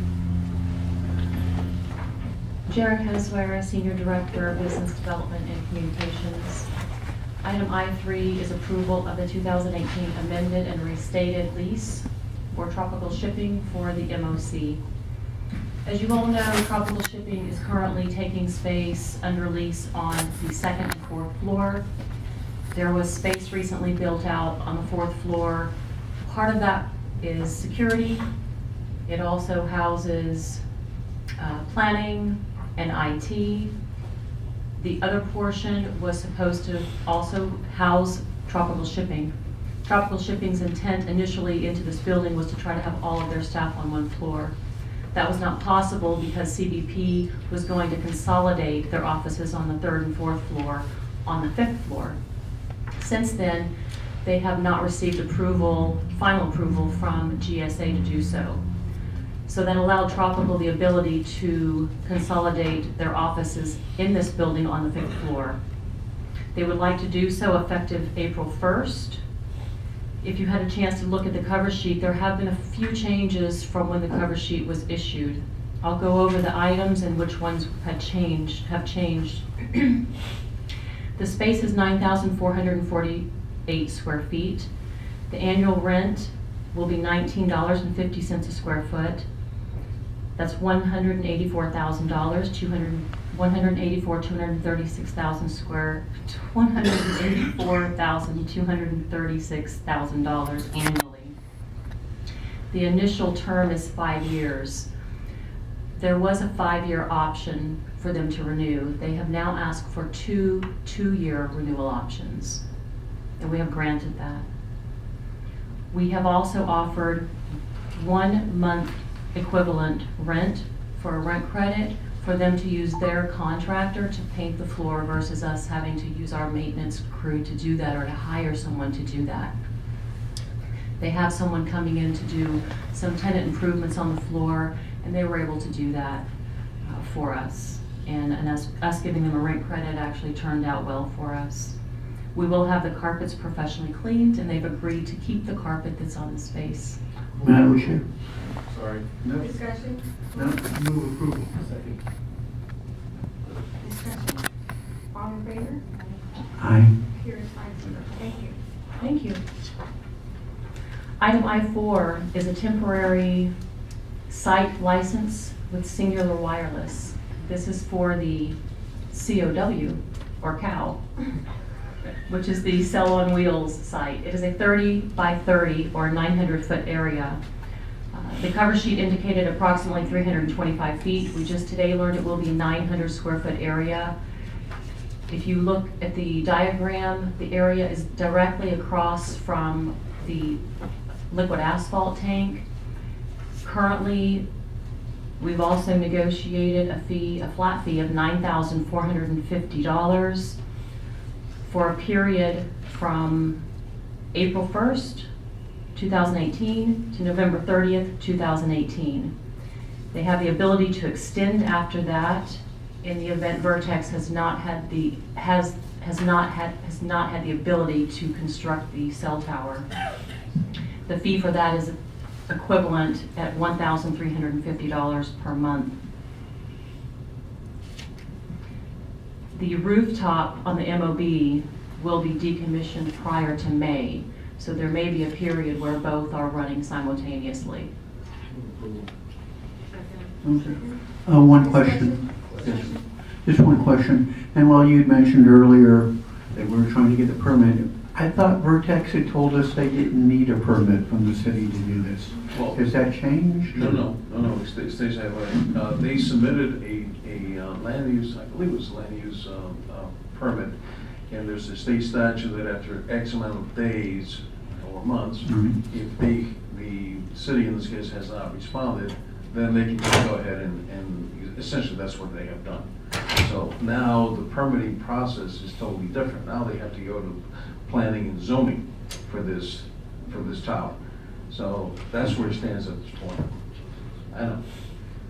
Jared Hoswara, Senior Director of Business Development and Communications. Item I3 is approval of the 2018 amended and restated lease for Tropical Shipping for the MOC. As you all know, Tropical Shipping is currently taking space under lease on the second and fourth floor. There was space recently built out on the fourth floor. Part of that is security. It also houses planning and IT. The other portion was supposed to also house Tropical Shipping. Tropical Shipping's intent initially into this building was to try to have all of their staff on one floor. That was not possible because CBP was going to consolidate their offices on the third and fourth floor on the fifth floor. Since then, they have not received approval, final approval from GSA to do so. So that allowed Tropical the ability to consolidate their offices in this building on the fifth floor. They would like to do so effective April 1st. If you had a chance to look at the cover sheet, there have been a few changes from when the cover sheet was issued. I'll go over the items and which ones have changed. The space is 9,448 square feet. The annual rent will be $19.50 a square foot. That's $184,000, $184,236,000 annually. The initial term is 5 years. There was a 5-year option for them to renew. They have now asked for two 2-year renewal options, and we have granted that. We have also offered 1 month equivalent rent for a rent credit for them to use their contractor to paint the floor versus us having to use our maintenance crew to do that or to hire someone to do that. They have someone coming in to do some tenant improvements on the floor, and they were able to do that for us. And us giving them a rent credit actually turned out well for us. We will have the carpets professionally cleaned, and they've agreed to keep the carpet that's on the space. Madam Chair? Sorry. No. Discussion? No, move approval. Second. Discussion? All in favor? Aye. Carries 5-0. Thank you. Thank you. Item I4 is a temporary site license with Singular Wireless. This is for the COW, or COW, which is the Cell on Wheels site. It is a 30 by 30 or 900-foot area. The cover sheet indicated approximately 325 feet. We just today learned it will be 900 square foot area. If you look at the diagram, the area is directly across from the liquid asphalt tank. Currently, we've also negotiated a flat fee of $9,450 for a period from April 1st, 2018 to November 30th, 2018. They have the ability to extend after that in the event Vertex has not had the ability to construct the cell tower. The fee for that is equivalent at $1,350 per month. The rooftop on the MOB will be decommissioned prior to May. So there may be a period where both are running simultaneously. One question. Yes. Just one question. And while you had mentioned earlier that we were trying to get the permit, I thought Vertex had told us they didn't need a permit from the city to do this. Well, Has that changed? No, it stays that way. They submitted a land use, I believe it was a land use permit, and there's a state statute that after X amount of days or months, if the city in this case has not responded, then they can just go ahead and essentially that's what they have done. So now the permitting process is totally different. Now they have to go to planning and zoning for this tower. So that's where it stands at this point. I know.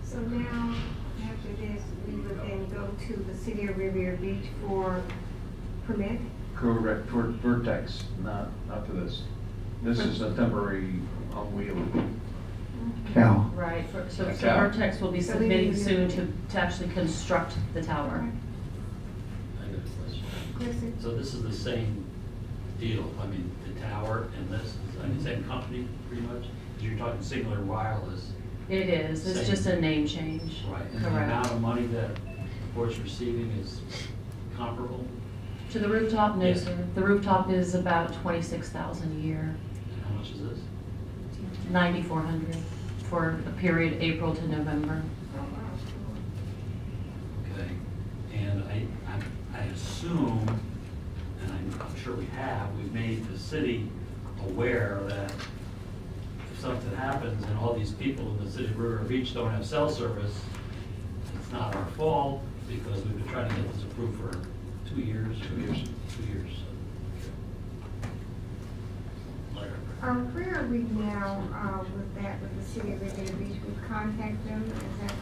So now, after this, we would then go to the city of Riviera Beach for permit? Correct, for Vertex, not for this. This is a temporary on wheeling. Cal. Right, so Cal. Vertex will be submitting soon to actually construct the tower. I got a question. So this is the same deal, I mean, the tower and this, is the same company pretty much? Because you're talking Singular Wireless. It is, it's Same. just a name change. Right, and the Correct. amount of money that Port's receiving is comparable? To the rooftop, no Yes. sir. The rooftop is about 26,000 a year, And how much is this? 9,400 for a period April to November. Okay, and I assume, and I'm sure we've made the city aware that if something happens and all these people in the city of Riviera Beach don't have cell service, it's not our fault, because we've been trying to get this approved for 2 years. 2 years. 2 years. Where are we now with that, with the city of Riviera Beach? We've contacted them, is that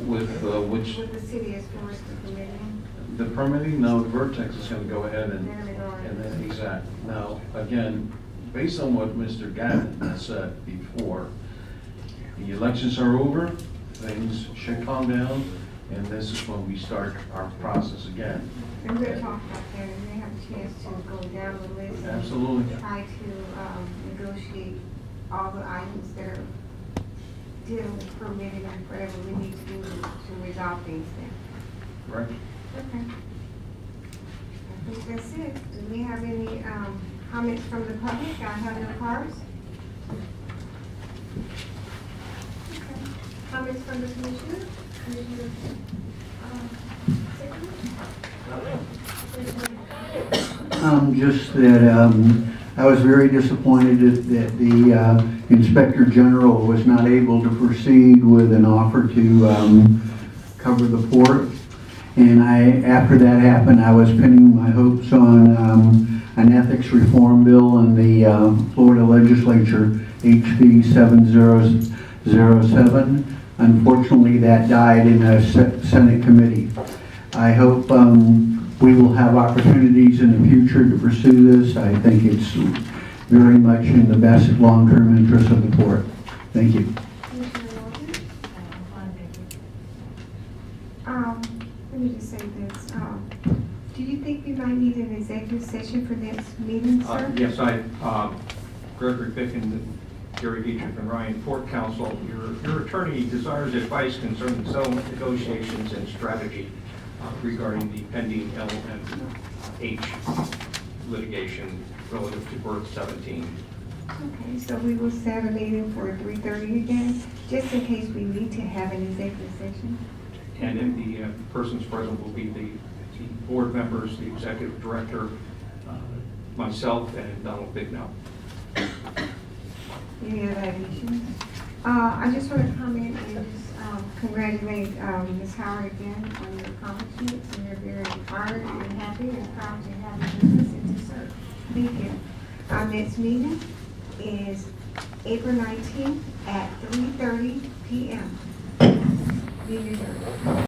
With which, with the city as far as the permitting? the permitting, no, Vertex is gonna go ahead and They're gonna go ahead. then, exact. Now, again, based on what Mr. Gannon has said before, the elections are over, things should calm down, and this is when we start our process again. And we'll talk about that, and they have a chance to go down the list. and Absolutely. Try to negotiate all the items that are dealing with permitting and whatever we need to do to resolve things then. Right? Okay. I think that's it. Do we have any comments from the public? I have no cards. Okay. Comments from the commissioner? Commissioner, Just that I was very disappointed that the Inspector General was not able to proceed with an offer to cover the port. And after that happened, I was pinning my hopes on an ethics reform bill in the Florida legislature, HB 7007. Unfortunately, that died in a Senate committee. I hope we will have opportunities in the future to pursue this. I think it's very much in the best long-term interest of the port. Thank you. Let me just say this. Do you think we might need an executive session for next meeting, sir? Yes, Gregory Picken, Gary Dietrich, and Ryan, Port Counsel. Your attorney desires advice concerning settlement negotiations and strategy regarding the pending L&H litigation relative to Berth 17. Okay, so we will set a meeting for 3:30 again, just in case we need to have an executive session. And if the persons present will be the board members, the executive director, myself, and Donald Bignell. Any other additions? I just want to comment and just congratulate Ms. Howard again on your accomplishments, and you're very honored and happy and proud to have the business and to serve. Thank you. Our next meeting is April 19th at 3:30 p.m. Meeting adjourned.